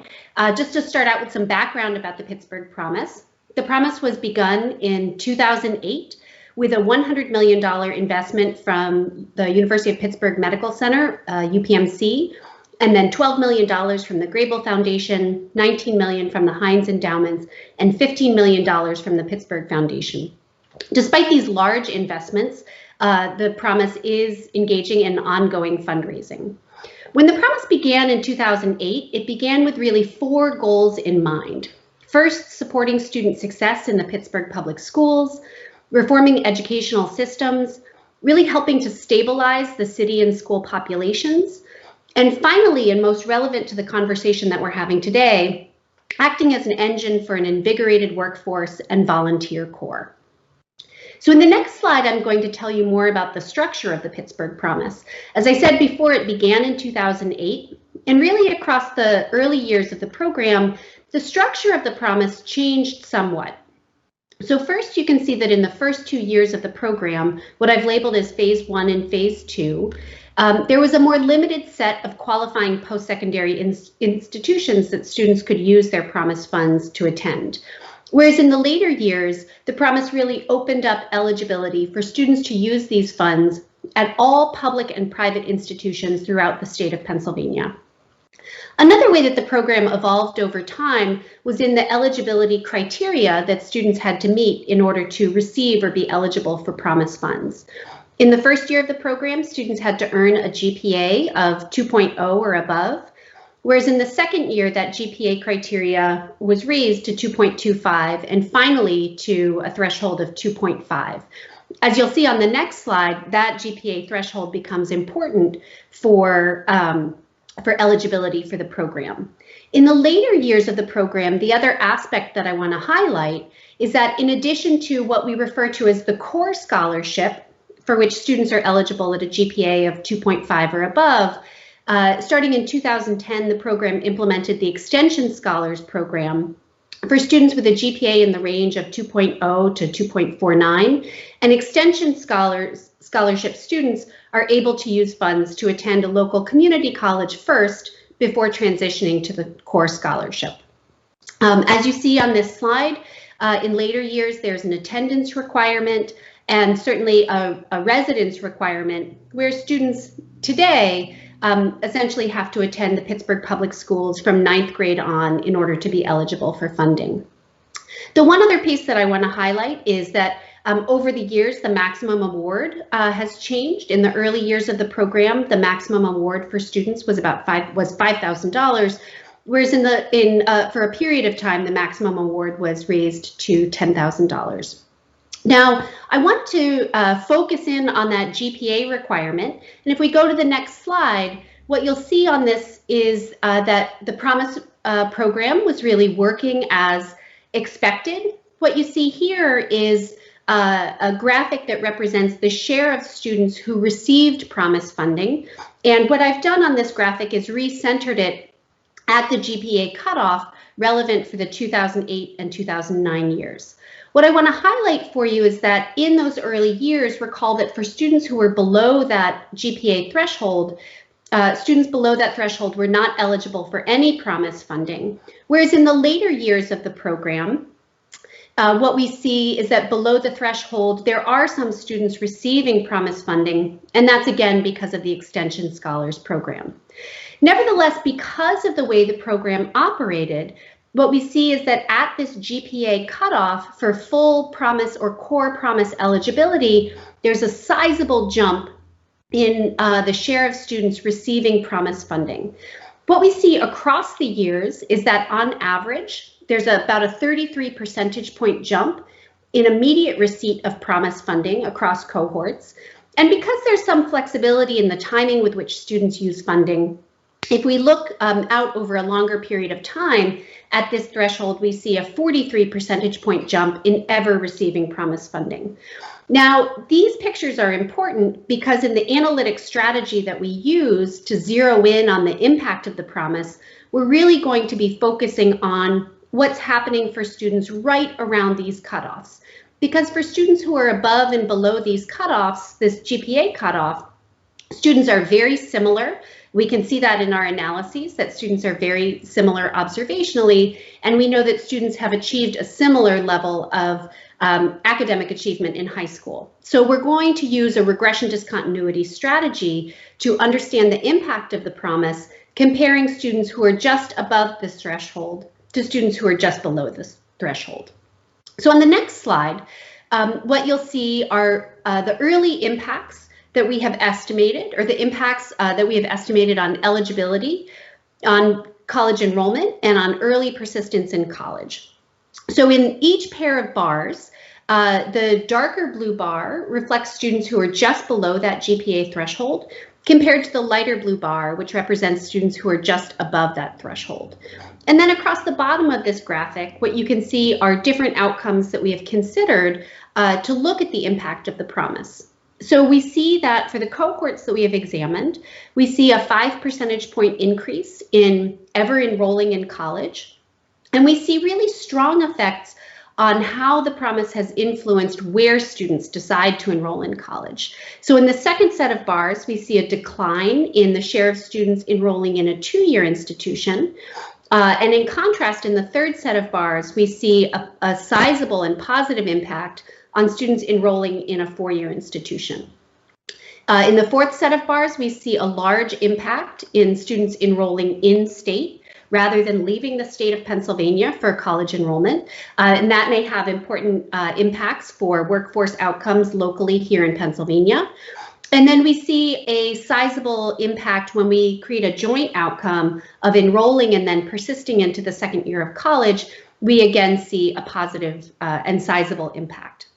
[SPEAKER 6] just to start out with some background about the Pittsburgh Promise. The Promise was begun in 2008 with a $100 million investment from the University of Pittsburgh Medical Center, UPMC, and then $12 million from the Grable Foundation, $19 million from the Heinz Endowments, and $15 million from the Pittsburgh Foundation. Despite these large investments, the Promise is engaging in ongoing fundraising. When the Promise began in 2008, it began with really 4 goals in mind. First, supporting student success in the Pittsburgh public schools, reforming educational systems, really helping to stabilize the city and school populations, and finally, and most relevant to the conversation that we're having today, acting as an engine for an invigorated workforce and volunteer corps. So in the next slide, I'm going to tell you more about the structure of the Pittsburgh Promise. As I said before, it began in 2008, and really across the early years of the program, the structure of the Promise changed somewhat. So first, you can see that in the first 2 years of the program, what I've labeled as phase 1 and phase 2, there was a more limited set of qualifying post-secondary institutions that students could use their Promise funds to attend. Whereas in the later years, the Promise really opened up eligibility for students to use these funds at all public and private institutions throughout the state of Pennsylvania. Another way that the program evolved over time was in the eligibility criteria that students had to meet in order to receive or be eligible for Promise funds. In the first year of the program, students had to earn a GPA of 2.0 or above, whereas in the second year, that GPA criteria was raised to 2.25 and finally to a threshold of 2.5. As you'll see on the next slide, that GPA threshold becomes important for eligibility for the program. In the later years of the program, the other aspect that I want to highlight is that in addition to what we refer to as the core scholarship, for which students are eligible at a GPA of 2.5 or above, starting in 2010, the program implemented the Extension Scholars Program for students with a GPA in the range of 2.0 to 2.49, and Extension Scholarship students are able to use funds to attend a local community college first before transitioning to the core scholarship. As you see on this slide, in later years, there's an attendance requirement and certainly a residence requirement where students today essentially have to attend the Pittsburgh Public Schools from 9th grade on in order to be eligible for funding. The one other piece that I want to highlight is that over the years, the maximum award has changed. In the early years of the program, the maximum award for students was $5,000, whereas for a period of time, the maximum award was raised to $10,000. Now, I want to focus in on that GPA requirement, and if we go to the next slide, what you'll see on this is that the Promise program was really working as expected. What you see here is a graphic that represents the share of students who received Promise funding. And what I've done on this graphic is recentered it at the GPA cutoff relevant for the 2008 and 2009 years. What I want to highlight for you is that in those early years, recall that for students who were below that GPA threshold, students below that threshold were not eligible for any Promise funding. Whereas in the later years of the program, what we see is that below the threshold, there are some students receiving Promise funding, and that's again because of the Extension Scholars Program. Nevertheless, because of the way the program operated, what we see is that at this GPA cutoff for full Promise or core Promise eligibility, there's a sizable jump in the share of students receiving Promise funding. What we see across the years is that on average, there's about a 33 percentage point jump in immediate receipt of Promise funding across cohorts. And because there's some flexibility in the timing with which students use funding, if we look out over a longer period of time at this threshold, we see a 43 percentage point jump in ever receiving Promise funding. Now, these pictures are important because in the analytic strategy that we use to zero in on the impact of the Promise, we're really going to be focusing on what's happening for students right around these cutoffs. Because for students who are above and below these cutoffs, this GPA cutoff, students are very similar. We can see that in our analyses that students are very similar observationally, and we know that students have achieved a similar level of academic achievement in high school. So we're going to use a regression discontinuity strategy to understand the impact of the Promise, comparing students who are just above this threshold to students who are just below this threshold. So on the next slide, what you'll see are the early impacts that we have estimated, or the impacts that we have estimated on eligibility, on college enrollment, and on early persistence in college. So in each pair of bars, the darker blue bar reflects students who are just below that GPA threshold, compared to the lighter blue bar, which represents students who are just above that threshold. And then across the bottom of this graphic, what you can see are different outcomes that we have considered to look at the impact of the Promise. So we see that for the cohorts that we have examined, we see a 5 percentage point increase in ever enrolling in college. And we see really strong effects on how the Promise has influenced where students decide to enroll in college. So in the second set of bars, we see a decline in the share of students enrolling in a 2-year institution. And in contrast, in the third set of bars, we see a sizable and positive impact on students enrolling in a 4-year institution. In the fourth set of bars, we see a large impact in students enrolling in state rather than leaving the state of Pennsylvania for college enrollment. And that may have important impacts for workforce outcomes locally here in Pennsylvania. And then we see a sizable impact when we create a joint outcome of enrolling and then persisting into the second year of college. We again see a positive and sizable impact.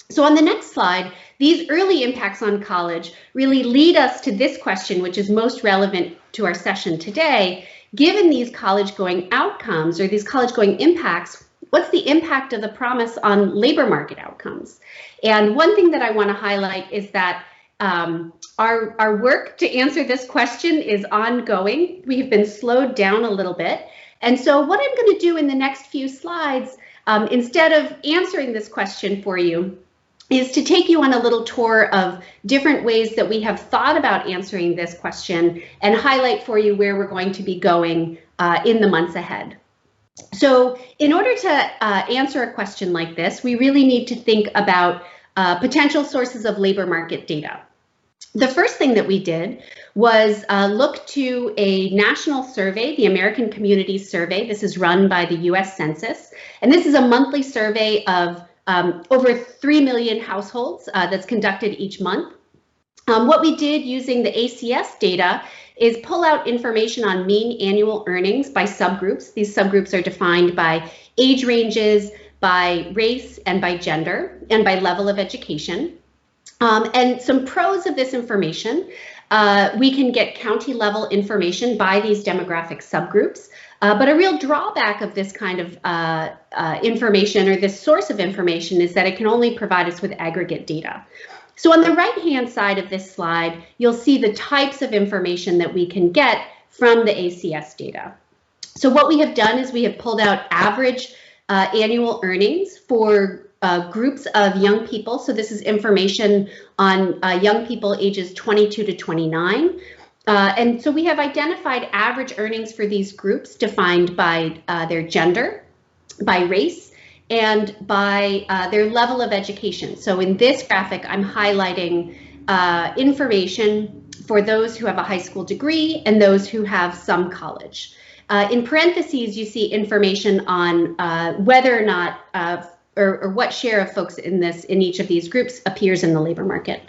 [SPEAKER 6] So on the next slide, these early impacts on college really lead us to this question, which is most relevant to our session today. Given these college-going outcomes or these college-going impacts, what's the impact of the Promise on labor market outcomes? And one thing that I want to highlight is that our work to answer this question is ongoing. We have been slowed down a little bit. And so what I'm going to do in the next few slides, instead of answering this question for you, is to take you on a little tour of different ways that we have thought about answering this question and highlight for you where we're going to be going in the months ahead. So in order to answer a question like this, we really need to think about potential sources of labor market data. The first thing that we did was look to a national survey, the American Communities Survey. This is run by the US Census, and this is a monthly survey of over 3 million households that's conducted each month. What we did using the ACS data is pull out information on mean annual earnings by subgroups. These subgroups are defined by age ranges, by race, and by gender, and by level of education. And some pros of this information, we can get county level information by these demographic subgroups, but a real drawback of this kind of information, or this source of information, is that it can only provide us with aggregate data. So on the right-hand side of this slide, you'll see the types of information that we can get from the ACS data. So what we have done is we have pulled out average annual earnings for groups of young people. So this is information on young people ages 22 to 29. And so we have identified average earnings for these groups defined by their gender, by race, and by their level of education. So in this graphic, I'm highlighting information for those who have a high school degree and those who have some college. In parentheses, you see information on whether or not or what share of folks in each of these groups appears in the labor market.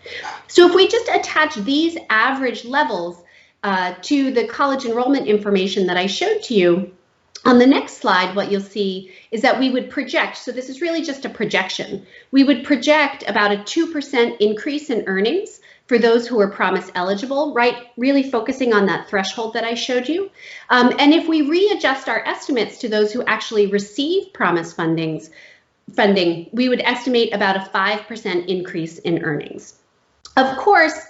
[SPEAKER 6] So if we just attach these average levels to the college enrollment information that I showed to you, on the next slide, what you'll see is that we would project, so this is really just a projection, we would project about a 2% increase in earnings for those who are promise eligible, right? Really focusing on that threshold that I showed you. And if we readjust our estimates to those who actually receive promise funding, we would estimate about a 5% increase in earnings. Of course,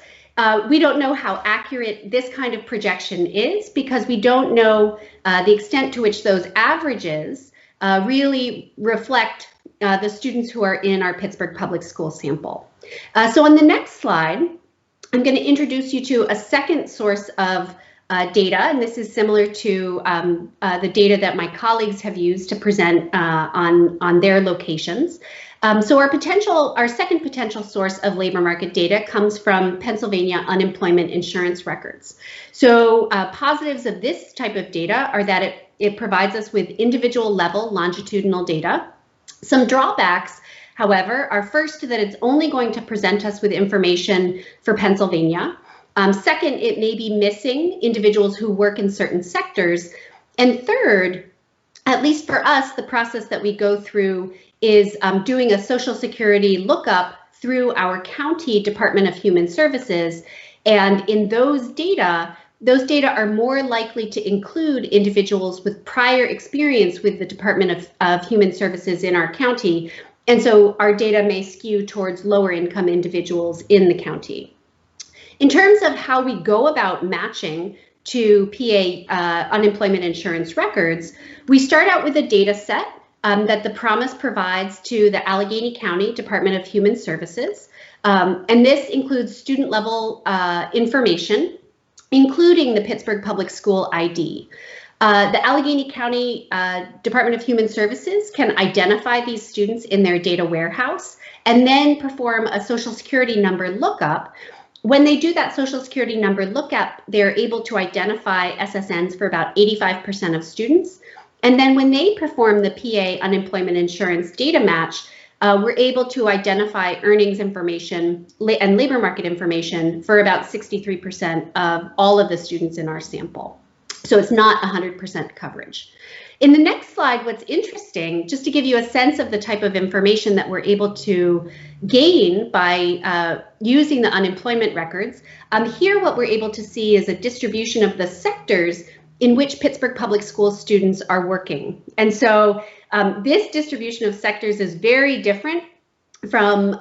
[SPEAKER 6] we don't know how accurate this kind of projection is, because we don't know the extent to which those averages really reflect the students who are in our Pittsburgh Public School sample. So on the next slide, I'm going to introduce you to a second source of data, and this is similar to the data that my colleagues have used to present on their locations. So our second potential source of labor market data comes from Pennsylvania unemployment insurance records. So positives of this type of data are that it provides us with individual level longitudinal data. Some drawbacks, however, are first that it's only going to present us with information for Pennsylvania. Second, it may be missing individuals who work in certain sectors. And third, at least for us, the process that we go through is doing a Social Security lookup through our county Department of Human Services. And in those data are more likely to include individuals with prior experience with the Department of Human Services in our county. And so our data may skew towards lower income individuals in the county. In terms of how we go about matching to PA unemployment insurance records, we start out with a data set that the Promise provides to the Allegheny County Department of Human Services. And this includes student level information, including the Pittsburgh Public School ID. The Allegheny County Department of Human Services can identify these students in their data warehouse and then perform a Social Security number lookup. When they do that Social Security number lookup, they're able to identify SSNs for about 85% of students. And then when they perform the PA unemployment insurance data match, we're able to identify earnings information and labor market information for about 63% of all of the students in our sample. So it's not 100% coverage. In the next slide, what's interesting, just to give you a sense of the type of information that we're able to gain by using the unemployment records, here what we're able to see is a distribution of the sectors in which Pittsburgh Public School students are working. And so this distribution of sectors is very different from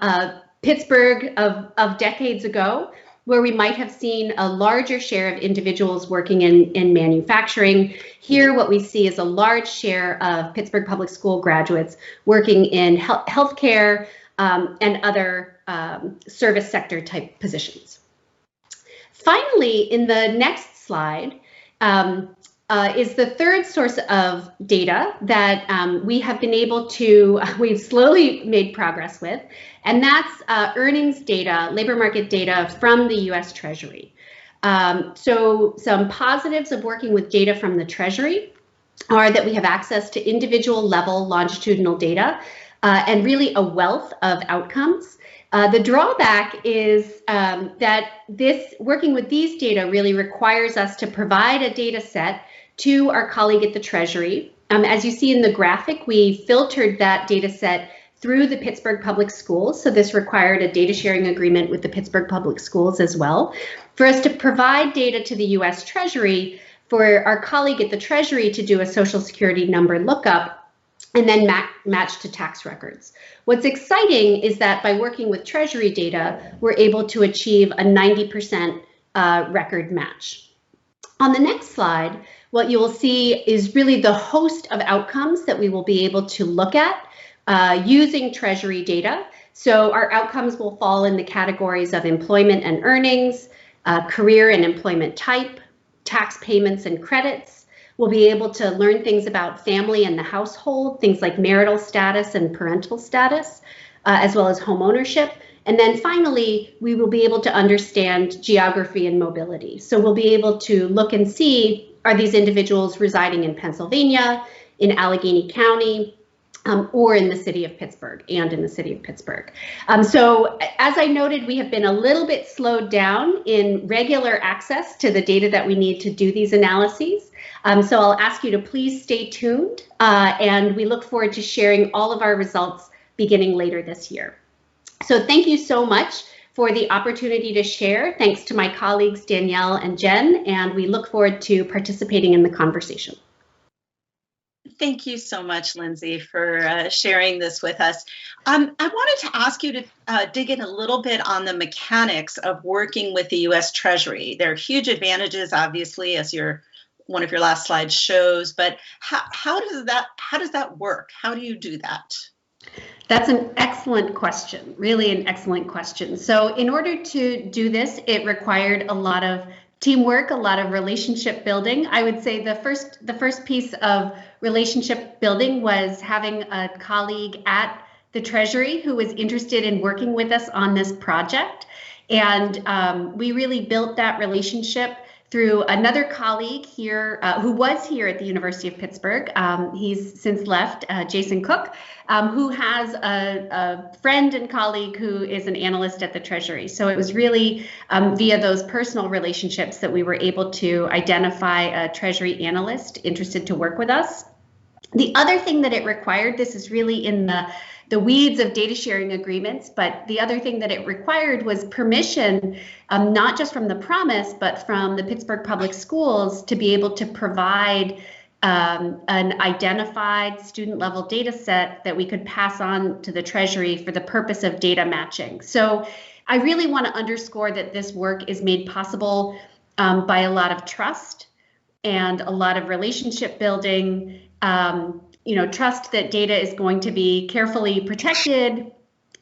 [SPEAKER 6] Pittsburgh of decades ago, where we might have seen a larger share of individuals working in manufacturing. Here, what we see is a large share of Pittsburgh Public School graduates working in healthcare and other service sector type positions. Finally, in the next slide, is the third source of data that we've slowly made progress with, and that's earnings data, labor market data from the US Treasury. So some positives of working with data from the Treasury are that we have access to individual level longitudinal data and really a wealth of outcomes. The drawback is that working with these data really requires us to provide a data set to our colleague at the Treasury. As you see in the graphic, we filtered that data set through the Pittsburgh Public Schools. So this required a data sharing agreement with the Pittsburgh Public Schools as well. For us to provide data to the US Treasury, for our colleague at the Treasury to do a Social Security number lookup and then match to tax records. What's exciting is that by working with Treasury data, we're able to achieve a 90% record match. On the next slide, what you will see is really the host of outcomes that we will be able to look at using Treasury data. So our outcomes will fall in the categories of employment and earnings, career and employment type, tax payments and credits. We'll be able to learn things about family and the household, things like marital status and parental status, as well as home ownership. And then finally, we will be able to understand geography and mobility. So we'll be able to look and see, are these individuals residing in Pennsylvania, in Allegheny County, or in the city of Pittsburgh and in the city of Pittsburgh. So as I noted, we have been a little bit slowed down in regular access to the data that we need to do these analyses. So I'll ask you to please stay tuned, and we look forward to sharing all of our results beginning later this year. So thank you so much for the opportunity to share. Thanks to my colleagues Danielle and Jen, and we look forward to participating in the conversation.
[SPEAKER 3] Thank you so much, Lindsay, for sharing this with us. I wanted to ask you to dig in a little bit on the mechanics of working with the U.S. Treasury. There are huge advantages, obviously, as one of your last slides shows, but how does that work? How do you do that?
[SPEAKER 6] That's an excellent question, really an excellent question. So in order to do this, it required a lot of teamwork, a lot of relationship building. I would say the first piece of relationship building was having a colleague at the Treasury who was interested in working with us on this project. And we really built that relationship through another colleague here who was here at the University of Pittsburgh. He's since left, Jason Cook, who has a friend and colleague who is an analyst at the Treasury. So it was really via those personal relationships that we were able to identify a Treasury analyst interested to work with us. The other thing that it required, this is really in the weeds of data sharing agreements, but the other thing that it required was permission, not just from the promise, but from the Pittsburgh Public Schools to be able to provide an identified student level data set that we could pass on to the Treasury for the purpose of data matching. So I really want to underscore that this work is made possible by a lot of trust and a lot of relationship building, trust that data is going to be carefully protected,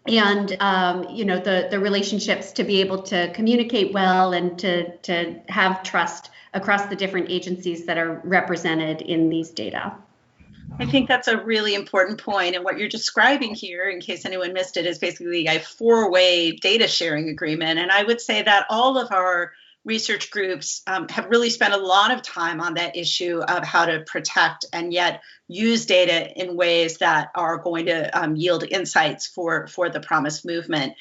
[SPEAKER 6] and the relationships to be able to communicate well and to have trust across the different agencies that are represented in these data.
[SPEAKER 3] I think that's a really important point. And what you're describing here, in case anyone missed it, is basically a four-way data sharing agreement. And I would say that all of our research groups have really spent a lot of time on that issue of how to protect and yet use data in ways that are going to yield insights for the promise movement.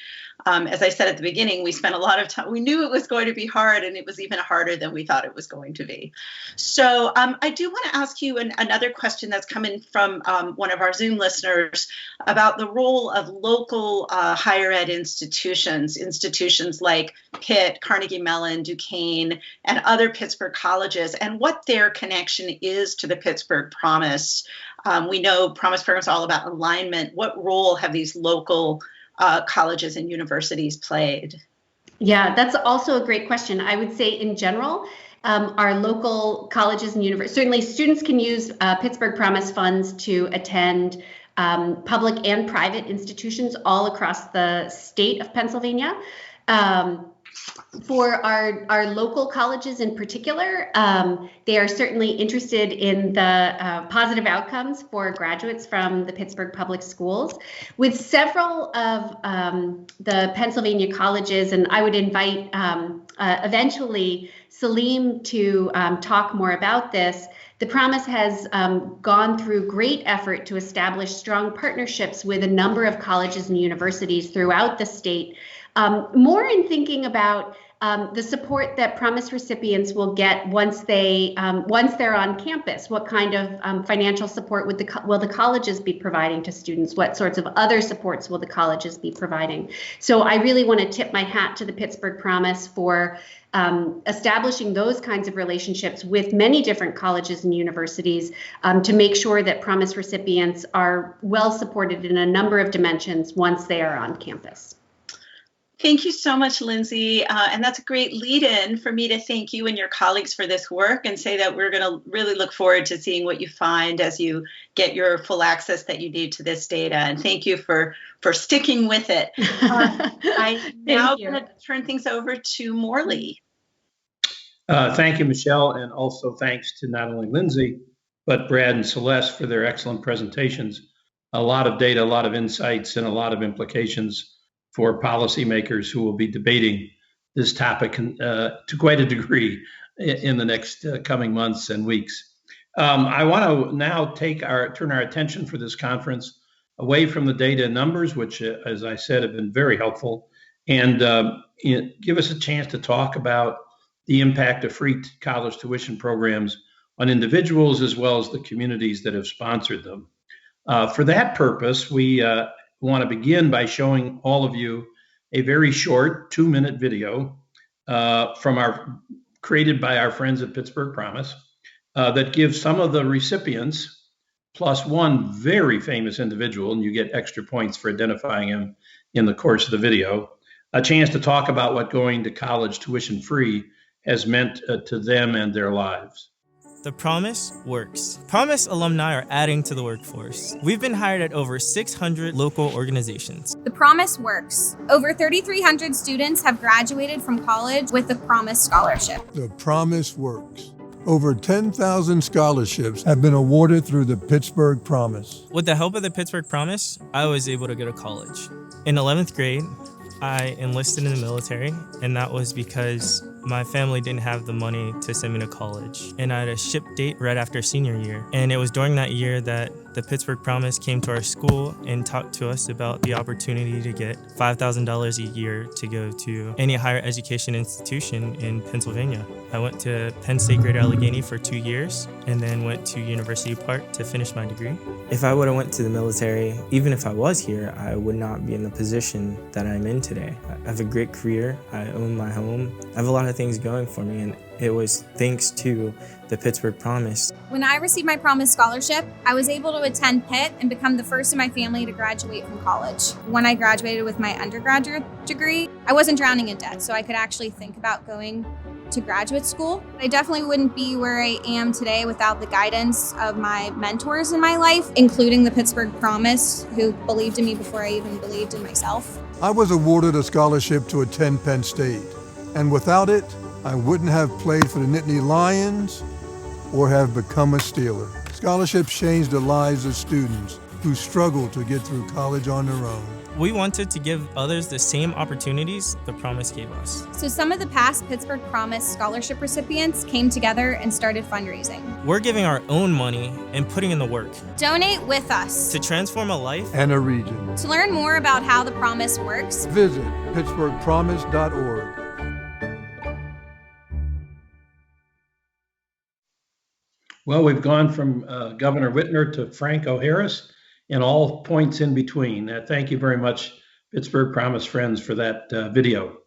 [SPEAKER 3] As I said at the beginning, we spent a lot of time. We knew it was going to be hard, and it was even harder than we thought it was going to be. So I do want to ask you another question that's coming from one of our Zoom listeners about the role of local higher ed institutions like Pitt, Carnegie Mellon, Duquesne, and other Pittsburgh colleges, and what their connection is to the Pittsburgh Promise. We know Promise programs are all about alignment. What role have these local colleges and universities played?
[SPEAKER 6] Yeah, that's also a great question. I would say in general, our local colleges and universities, certainly students can use Pittsburgh Promise funds to attend public and private institutions all across the state of Pennsylvania. For our local colleges in particular, they are certainly interested in the positive outcomes for graduates from the Pittsburgh Public Schools. With several of the Pennsylvania colleges, and I would invite eventually Salim to talk more about this, the Promise has gone through great effort to establish strong partnerships with a number of colleges and universities throughout the state, more in thinking about the support that Promise recipients will get once they're on campus. What kind of financial support will the colleges be providing to students? What sorts of other supports will the colleges be providing? So I really want to tip my hat to the Pittsburgh Promise for establishing those kinds of relationships with many different colleges and universities to make sure that Promise recipients are well supported in a number of dimensions once they are on campus.
[SPEAKER 3] Thank you so much, Lindsay. And that's a great lead-in for me to thank you and your colleagues for this work and say that we're going to really look forward to seeing what you find as you get your full access that you need to this data. And thank you for sticking with it. I'm now going to turn things over to Morley.
[SPEAKER 1] Thank you, Michelle, and also thanks to not only Lindsay, but Brad and Celeste for their excellent presentations. A lot of data, a lot of insights, and a lot of implications for policymakers who will be debating this topic to quite a degree in the next coming months and weeks. I want to now turn our attention for this conference away from the data and numbers, which, as I said, have been very helpful, and give us a chance to talk about the impact of free college tuition programs on individuals as well as the communities that have sponsored them. For that purpose, we want to begin by showing all of you a very short 2-minute video created by our friends at Pittsburgh Promise that gives some of the recipients plus one very famous individual, and you get extra points for identifying him in the course of the video, a chance to talk about what going to college tuition free has meant to them and their lives.
[SPEAKER 7] The Promise works. Promise alumni are adding to the workforce. We've been hired at over 600 local organizations.
[SPEAKER 8] The Promise works. Over 3,300 students have graduated from college with the Promise Scholarship.
[SPEAKER 9] The Promise works. Over 10,000 scholarships have been awarded through the Pittsburgh Promise.
[SPEAKER 7] With the help of the Pittsburgh Promise, I was able to go to college. In 11th grade, I enlisted in the military, and that was because my family didn't have the money to send me to college. And I had a ship date right after senior year. And it was during that year that the Pittsburgh Promise came to our school and talked to us about the opportunity to get $5,000 a year to go to any higher education institution in Pennsylvania. I went to Penn State Greater Allegheny for 2 years and then went to University Park to finish my degree.
[SPEAKER 10] If I would have went to the military, even if I was here, I would not be in the position that I'm in today. I have a great career. I own my home. I have a lot of things going for me, and it was thanks to the Pittsburgh Promise.
[SPEAKER 8] When I received my Promise Scholarship, I was able to attend Pitt and become the first in my family to graduate from college. When I graduated with my undergraduate degree, I wasn't drowning in debt, so I could actually think about going to graduate school. I definitely wouldn't be where I am today without the guidance of my mentors in my life, including the Pittsburgh Promise, who believed in me before I even believed in myself.
[SPEAKER 9] I was awarded a scholarship to attend Penn State, and without it, I wouldn't have played for the Nittany Lions or have become a Steeler. Scholarships changed the lives of students who struggle to get through college on their own.
[SPEAKER 7] We wanted to give others the same opportunities the Promise gave us.
[SPEAKER 8] So some of the past Pittsburgh Promise scholarship recipients came together and started fundraising.
[SPEAKER 7] We're giving our own money and putting in the work
[SPEAKER 8] Donate with us.
[SPEAKER 7] to transform a life.
[SPEAKER 9] And a region.
[SPEAKER 8] To learn more about how the Promise works,
[SPEAKER 9] Visit pittsburghpromise.org.
[SPEAKER 1] Well, we've gone from Governor Whitmer to Franco Harris and all points in between. Thank you very much, Pittsburgh Promise friends, for that video.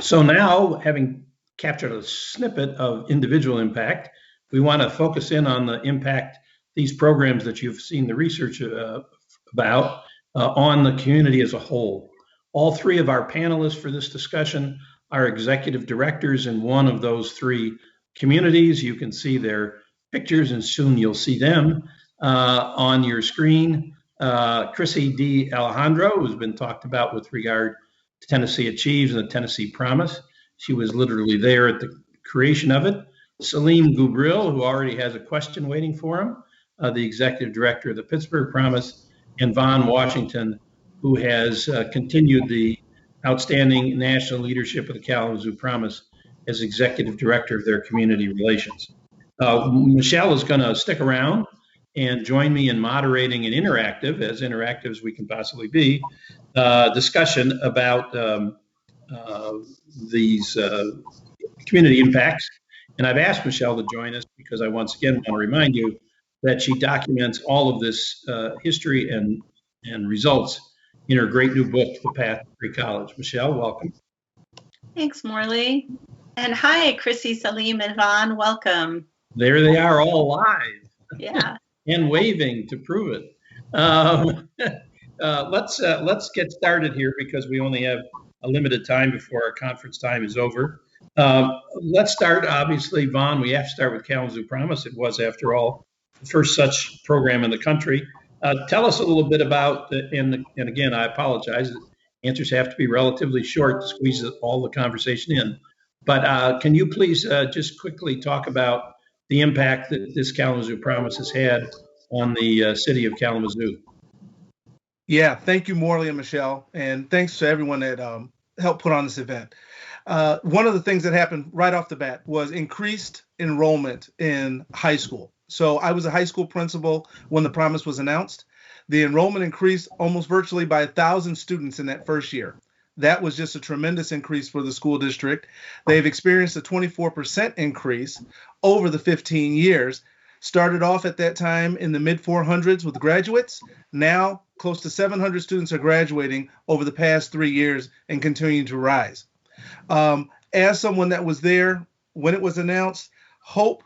[SPEAKER 1] So now, having captured a snippet of individual impact, we want to focus in on the impact these programs that you've seen the research about on the community as a whole. All three of our panelists for this discussion are executive directors in one of those three communities. You can see their pictures, and soon you'll see them on your screen. Chrissy D. Alejandro, who's been talked about with regard to Tennessee Achieves and the Tennessee Promise. She was literally there at the creation of it. Salim Gubril, who already has a question waiting for him, the executive director of the Pittsburgh Promise, and Vaughn Washington, who has continued the outstanding national leadership of the Kalamazoo Promise as executive director of their community relations. Michelle is going to stick around and join me in moderating an interactive, as interactive as we can possibly be, discussion about these community impacts. And I've asked Michelle to join us because I once again want to remind you that she documents all of this history and results in her great new book, The Path to Free College. Michelle, welcome.
[SPEAKER 3] Thanks, Morley. And hi, Chrissy, Salim, and Vaughn. Welcome.
[SPEAKER 1] There they are, all live.
[SPEAKER 3] Yeah.
[SPEAKER 1] And waving to prove it. Let's get started here because we only have a limited time before our conference time is over. Let's start, obviously, Vaughn, we have to start with Kalamazoo Promise. It was, after all, the first such program in the country. Tell us a little bit about, and again, I apologize, answers have to be relatively short to squeeze all the conversation in. But can you please just quickly talk about the impact that this Kalamazoo Promise has had on the city of Kalamazoo?
[SPEAKER 11] Yeah, thank you, Morley and Michelle, and thanks to everyone that helped put on this event. One of the things that happened right off the bat was increased enrollment in high school. So I was a high school principal when the Promise was announced. The enrollment increased almost virtually by 1,000 students in that first year. That was just a tremendous increase for the school district. They've experienced a 24% increase over the 15 years. Started off at that time in the mid 400s with graduates. Now close to 700 students are graduating over the past 3 years and continuing to rise. As someone that was there when it was announced, hope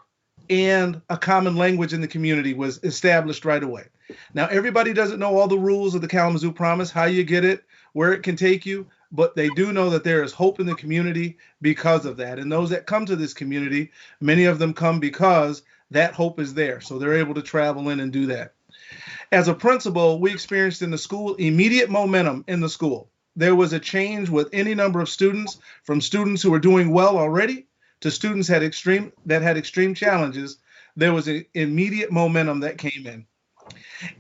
[SPEAKER 11] and a common language in the community was established right away. Now, everybody doesn't know all the rules of the Kalamazoo Promise, how you get it, where it can take you, but they do know that there is hope in the community because of that. And those that come to this community, many of them come because that hope is there. So they're able to travel in and do that. As a principal, we experienced in the school immediate momentum in the school. There was a change with any number of students, from students who were doing well already to students that had extreme challenges. There was an immediate momentum that came in.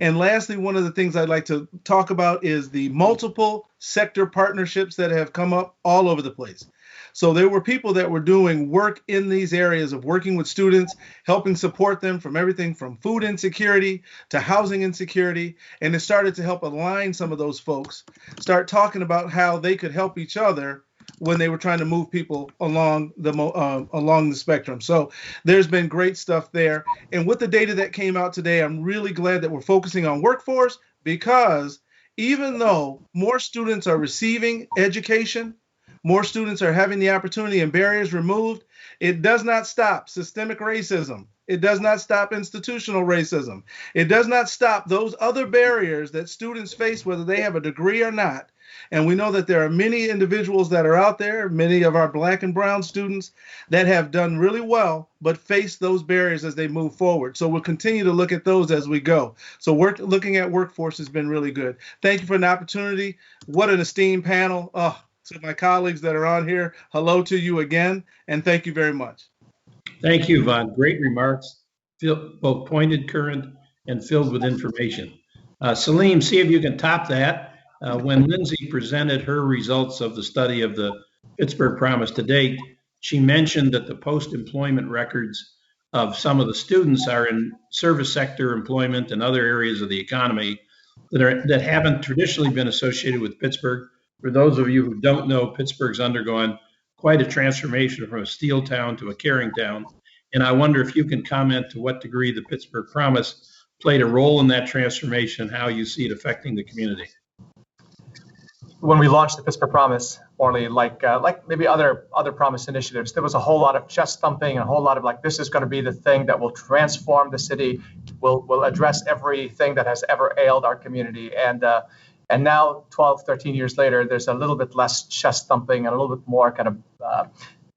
[SPEAKER 11] And lastly, one of the things I'd like to talk about is the multiple sector partnerships that have come up all over the place. So there were people that were doing work in these areas of working with students, helping support them from everything from food insecurity to housing insecurity. And it started to help align some of those folks, start talking about how they could help each other when they were trying to move people along the spectrum. So there's been great stuff there. And with the data that came out today, I'm really glad that we're focusing on workforce, because even though more students are receiving education, more students are having the opportunity and barriers removed, it does not stop systemic racism. It does not stop institutional racism. It does not stop those other barriers that students face, whether they have a degree or not. And we know that there are many individuals that are out there, many of our Black and brown students that have done really well, but face those barriers as they move forward. So we'll continue to look at those as we go. So looking at workforce has been really good. Thank you for an opportunity. What an esteemed panel. To my colleagues that are on here, hello to you again, and thank you very much.
[SPEAKER 1] Thank you, Vaughn. Great remarks, both pointed, current, and filled with information. Salim, see if you can top that. When Lindsay presented her results of the study of the Pittsburgh Promise to date, she mentioned that the post-employment records of some of the students are in service sector employment and other areas of the economy that haven't traditionally been associated with Pittsburgh. For those of you who don't know, Pittsburgh's undergone quite a transformation from a steel town to a caring town. And I wonder if you can comment to what degree the Pittsburgh Promise played a role in that transformation and how you see it affecting the community.
[SPEAKER 12] When we launched the Pittsburgh Promise, Morley, like maybe other Promise initiatives, there was a whole lot of chest thumping and a whole lot of this is going to be the thing that will transform the city, will address everything that has ever ailed our community. And now, 12, 13 years later, there's a little bit less chest thumping and a little bit more kind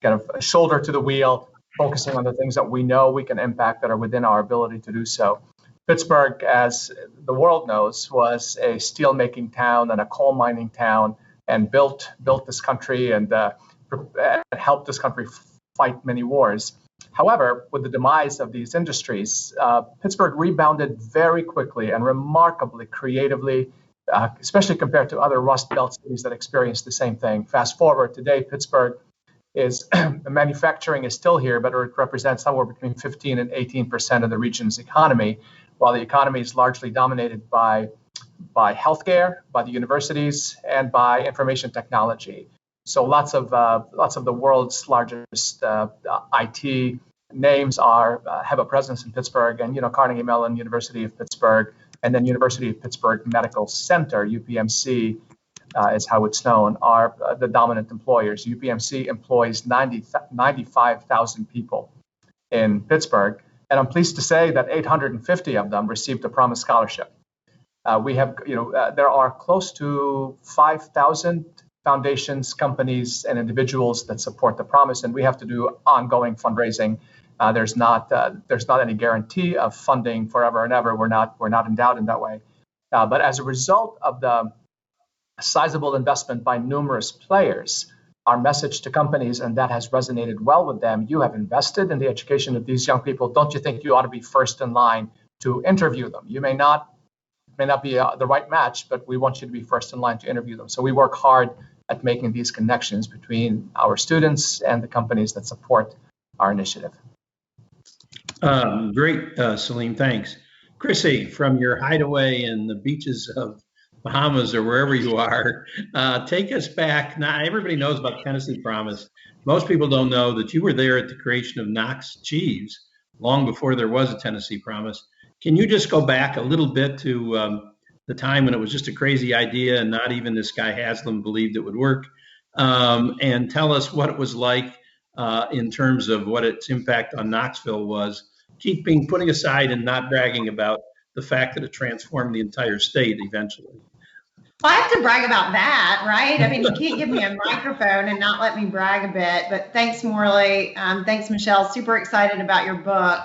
[SPEAKER 12] of shoulder to the wheel, focusing on the things that we know we can impact that are within our ability to do so. Pittsburgh, as the world knows, was a steel-making town and a coal mining town, and built this country and helped this country fight many wars. However, with the demise of these industries, Pittsburgh rebounded very quickly and remarkably creatively, especially compared to other Rust Belt cities that experienced the same thing. Fast forward, today Pittsburgh is manufacturing is still here, but it represents somewhere between 15 and 18% of the region's economy, while the economy is largely dominated by healthcare, by the universities, and by information technology. So lots of the world's largest IT names have a presence in Pittsburgh, and Carnegie Mellon, University of Pittsburgh, and then University of Pittsburgh Medical Center, UPMC, is how it's known, are the dominant employers. UPMC employs 95,000 people in Pittsburgh, and I'm pleased to say that 850 of them received a Promise Scholarship. There are close to 5,000 foundations, companies, and individuals that support the Promise, and we have to do ongoing fundraising. There's not any guarantee of funding forever and ever. We're not endowed in that way. But as a result of the sizable investment by numerous players, our message to companies, and that has resonated well with them: you have invested in the education of these young people. Don't you think you ought to be first in line to interview them? You may not be the right match, but we want you to be first in line to interview them. So we work hard at making these connections between our students and the companies that support our initiative.
[SPEAKER 1] Great, Salim, thanks. Chrissy, from your hideaway in the beaches of Bahamas or wherever you are, take us back. Now, everybody knows about Tennessee Promise. Most people don't know that you were there at the creation of Knox Cheese long before there was a Tennessee Promise. Can you just go back a little bit to the time when it was just a crazy idea and not even this guy Haslam believed it would work, and tell us what it was like in terms of what its impact on Knoxville was, putting aside and not bragging about the fact that it transformed the entire state eventually.
[SPEAKER 13] Well, I have to brag about that, right? I mean, you can't give me a microphone and not let me brag a bit. But thanks, Morley. Thanks, Michelle. Super excited about your book.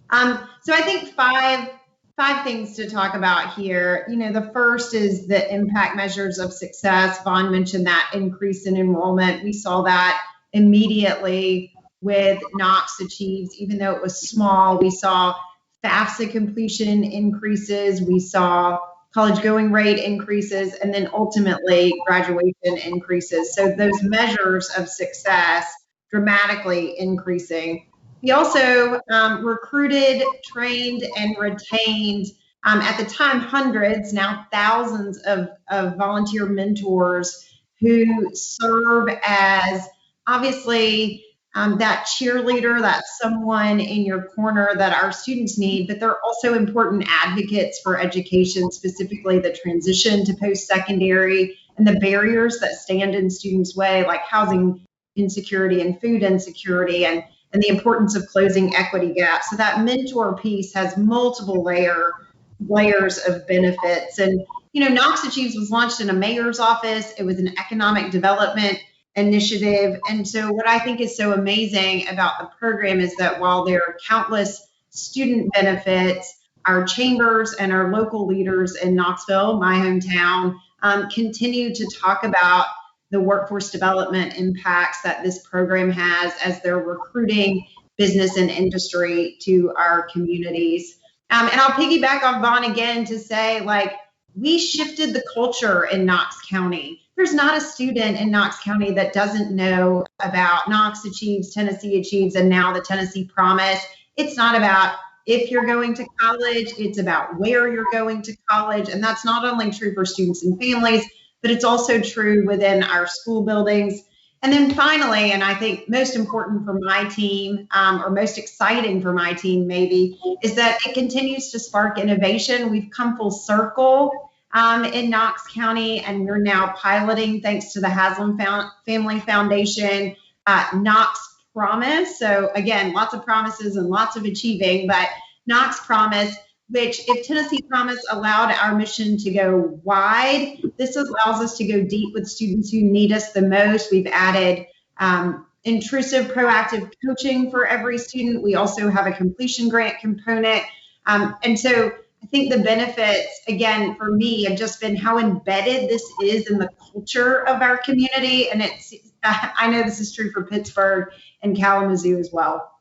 [SPEAKER 13] So I think five things to talk about here. The first is the impact measures of success. Vaughn mentioned that increase in enrollment. We saw that immediately with Knox Achieves, even though it was small. We saw FAFSA completion increases. We saw college going rate increases, and then ultimately graduation increases. So those measures of success dramatically increasing. We also recruited, trained, and retained, at the time, hundreds, now thousands of volunteer mentors who serve as obviously that cheerleader, that someone in your corner that our students need, but they're also important advocates for education, specifically the transition to post-secondary and the barriers that stand in students' way, like housing insecurity and food insecurity, and the importance of closing equity gaps. So that mentor piece has multiple layers of benefits. And, Knox Achieves was launched in a mayor's office. It was an economic development initiative. And so what I think is so amazing about the program is that while there are countless student benefits, our chambers and our local leaders in Knoxville, my hometown, continue to talk about the workforce development impacts that this program has as they're recruiting business and industry to our communities. And I'll piggyback on Vaughn again to say, we shifted the culture in Knox County. There's not a student in Knox County that doesn't know about Knox Achieves, Tennessee Achieves, and now the Tennessee Promise. It's not about if you're going to college, it's about where you're going to college. And that's not only true for students and families, but it's also true within our school buildings. And then finally, and I think most important for my team, or most exciting for my team maybe, is that it continues to spark innovation. We've come full circle in Knox County, and we're now piloting, thanks to the Haslam Family Foundation, Knox Promise. So again, lots of promises and lots of achieving, but Knox Promise, which, if Tennessee Promise allowed our mission to go wide, this allows us to go deep with students who need us the most. We've added intrusive proactive coaching for every student. We also have a completion grant component. And so I think the benefits, again, for me, have just been how embedded this is in the culture of our community. And it's I know this is true for Pittsburgh and Kalamazoo as well.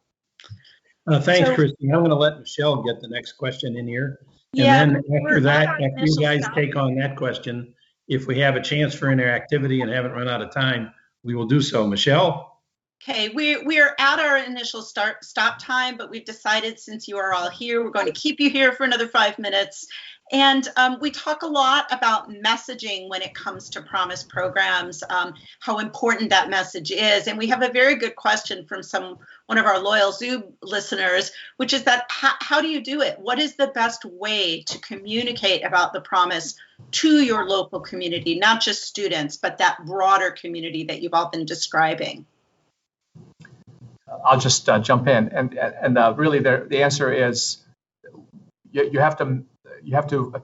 [SPEAKER 1] Thanks,
[SPEAKER 3] So-
[SPEAKER 1] Christy. I'm going to let Michelle get the next question in here.
[SPEAKER 3] Yeah,
[SPEAKER 1] And then
[SPEAKER 3] we're
[SPEAKER 1] after that,
[SPEAKER 3] at our
[SPEAKER 1] after you
[SPEAKER 3] initial
[SPEAKER 1] guys
[SPEAKER 3] stop.
[SPEAKER 1] take on that question, if we have a chance for interactivity and haven't run out of time, we will do so. Michelle?
[SPEAKER 3] Okay, we're at our initial stop time, but we've decided since you are all here, we're going to keep you here for another 5 minutes. And we talk a lot about messaging when it comes to Promise programs, how important that message is. And we have a very good question from one of our loyal Zoom listeners, which is that how do you do it? What is the best way to communicate about the Promise to your local community, not just students, but that broader community that you've all been describing?
[SPEAKER 12] I'll just jump in, and really the answer is you have to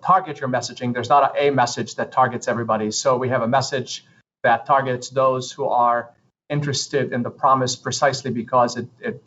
[SPEAKER 12] target your messaging. There's not a message that targets everybody. So we have a message that targets those who are interested in the Promise precisely because it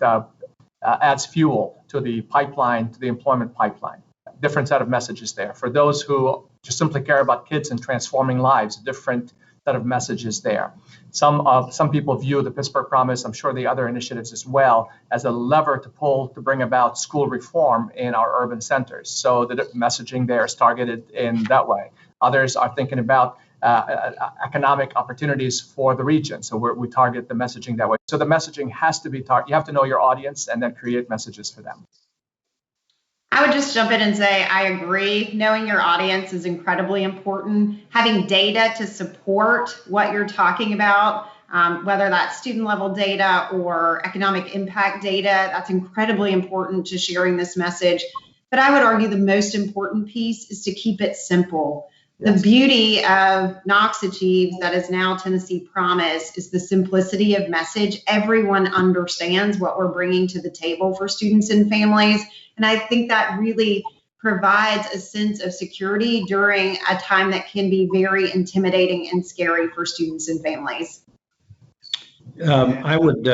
[SPEAKER 12] adds fuel to the pipeline, to the employment pipeline. Different set of messages there. For those who just simply care about kids and transforming lives, different set of messages there. Some people view the Pittsburgh Promise, I'm sure the other initiatives as well, as a lever to pull to bring about school reform in our urban centers. So the messaging there is targeted in that way. Others are thinking about economic opportunities for the region. So we target the messaging that way. So the messaging has to be you have to know your audience and then create messages for them.
[SPEAKER 13] I would just jump in and say, I agree. Knowing your audience is incredibly important. Having data to support what you're talking about, whether that's student level data or economic impact data, that's incredibly important to sharing this message. But I would argue the most important piece is to keep it simple. Yes. The beauty of Knox Achieves, that is now Tennessee Promise, is the simplicity of message. Everyone understands what we're bringing to the table for students and families. And I think that really provides a sense of security during a time that can be very intimidating and scary for students and families.
[SPEAKER 1] I would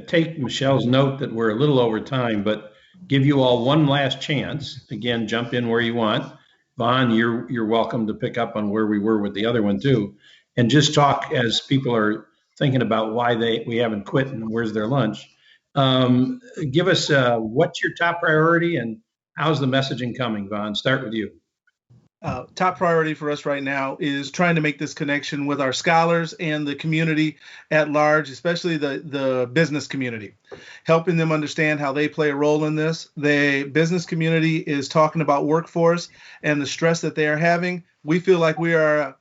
[SPEAKER 1] take Michelle's note that we're a little over time, but give you all one last chance. Again, jump in where you want. Vaughn, you're welcome to pick up on where we were with the other one too, and just talk as people are thinking about why we haven't quit and where's their lunch. Give us what's your top priority and how's the messaging coming, Vaughn? Start with you.
[SPEAKER 11] Top priority for us right now is trying to make this connection with our scholars and the community at large, especially the business community, helping them understand how they play a role in this. The business community is talking about workforce and the stress that they are having. We feel like we're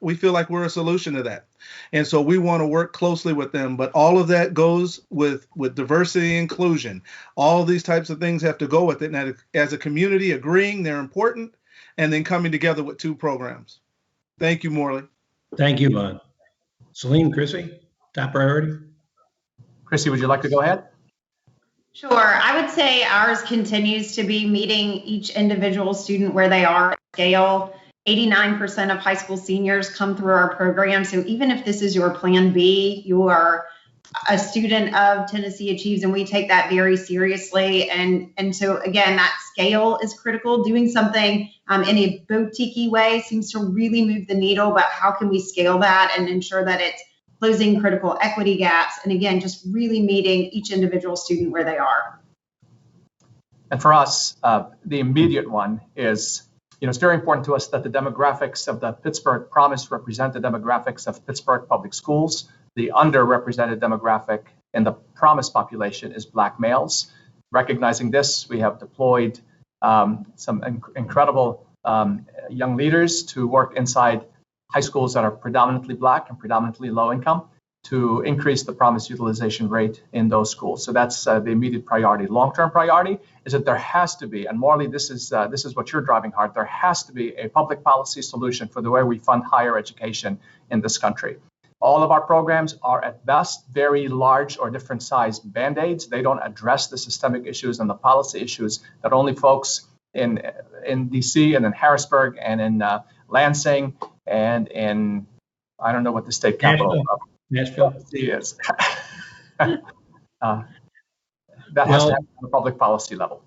[SPEAKER 11] a solution to that. And so we want to work closely with them, but all of that goes with diversity and inclusion. All of these types of things have to go with it. And as a community agreeing they're important, and then coming together with two programs. Thank you, Morley.
[SPEAKER 1] Thank you, Vaughn. Celine, Chrissy, top priority?
[SPEAKER 12] Chrissy, would you like to go ahead?
[SPEAKER 13] Sure. I would say ours continues to be meeting each individual student where they are at scale. 89% of high school seniors come through our program. So even if this is your plan B, you are a student of Tennessee Achieves, and we take that very seriously. And so again, that scale is critical. Doing something in a boutique-y way seems to really move the needle, but how can we scale that and ensure that it's closing critical equity gaps? And again, just really meeting each individual student where they are.
[SPEAKER 12] And for us, the immediate one is, it's very important to us that the demographics of the Pittsburgh Promise represent the demographics of Pittsburgh public schools. The underrepresented demographic in the Promise population is Black males. Recognizing this, we have deployed some incredible young leaders to work inside high schools that are predominantly Black and predominantly low income to increase the Promise utilization rate in those schools. So that's the immediate priority. Long-term priority is that there has to be, and Morley, this is what you're driving hard, there has to be a public policy solution for the way we fund higher education in this country. All of our programs are at best very large or different size band-aids. They don't address the systemic issues and the policy issues that only folks in DC and in Harrisburg and in Lansing and in, I don't know what the state capital of
[SPEAKER 1] Nashville
[SPEAKER 12] is. That has to happen on the public policy level.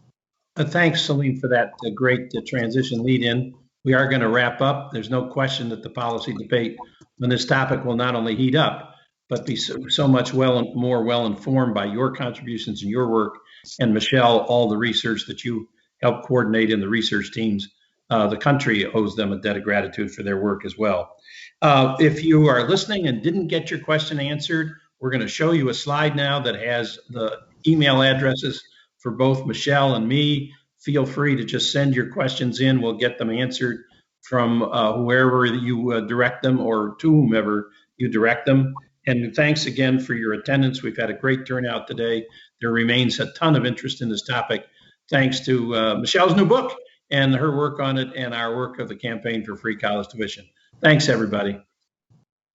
[SPEAKER 1] Thanks, Celine, for that great transition lead in. We are going to wrap up. There's no question that the policy debate on this topic will not only heat up, but be so much more well-informed by your contributions and your work. And Michelle, all the research that you help coordinate in the research teams. The country owes them a debt of gratitude for their work as well. If you are listening and didn't get your question answered, we're going to show you a slide now that has the email addresses for both Michelle and me. Feel free to just send your questions in. We'll get them answered from wherever you direct them or to whomever you direct them. And thanks again for your attendance. We've had a great turnout today. There remains a ton of interest in this topic, thanks to Michelle's new book and her work on it and our work of the Campaign for Free College Tuition. Thanks, everybody.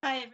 [SPEAKER 3] Bye.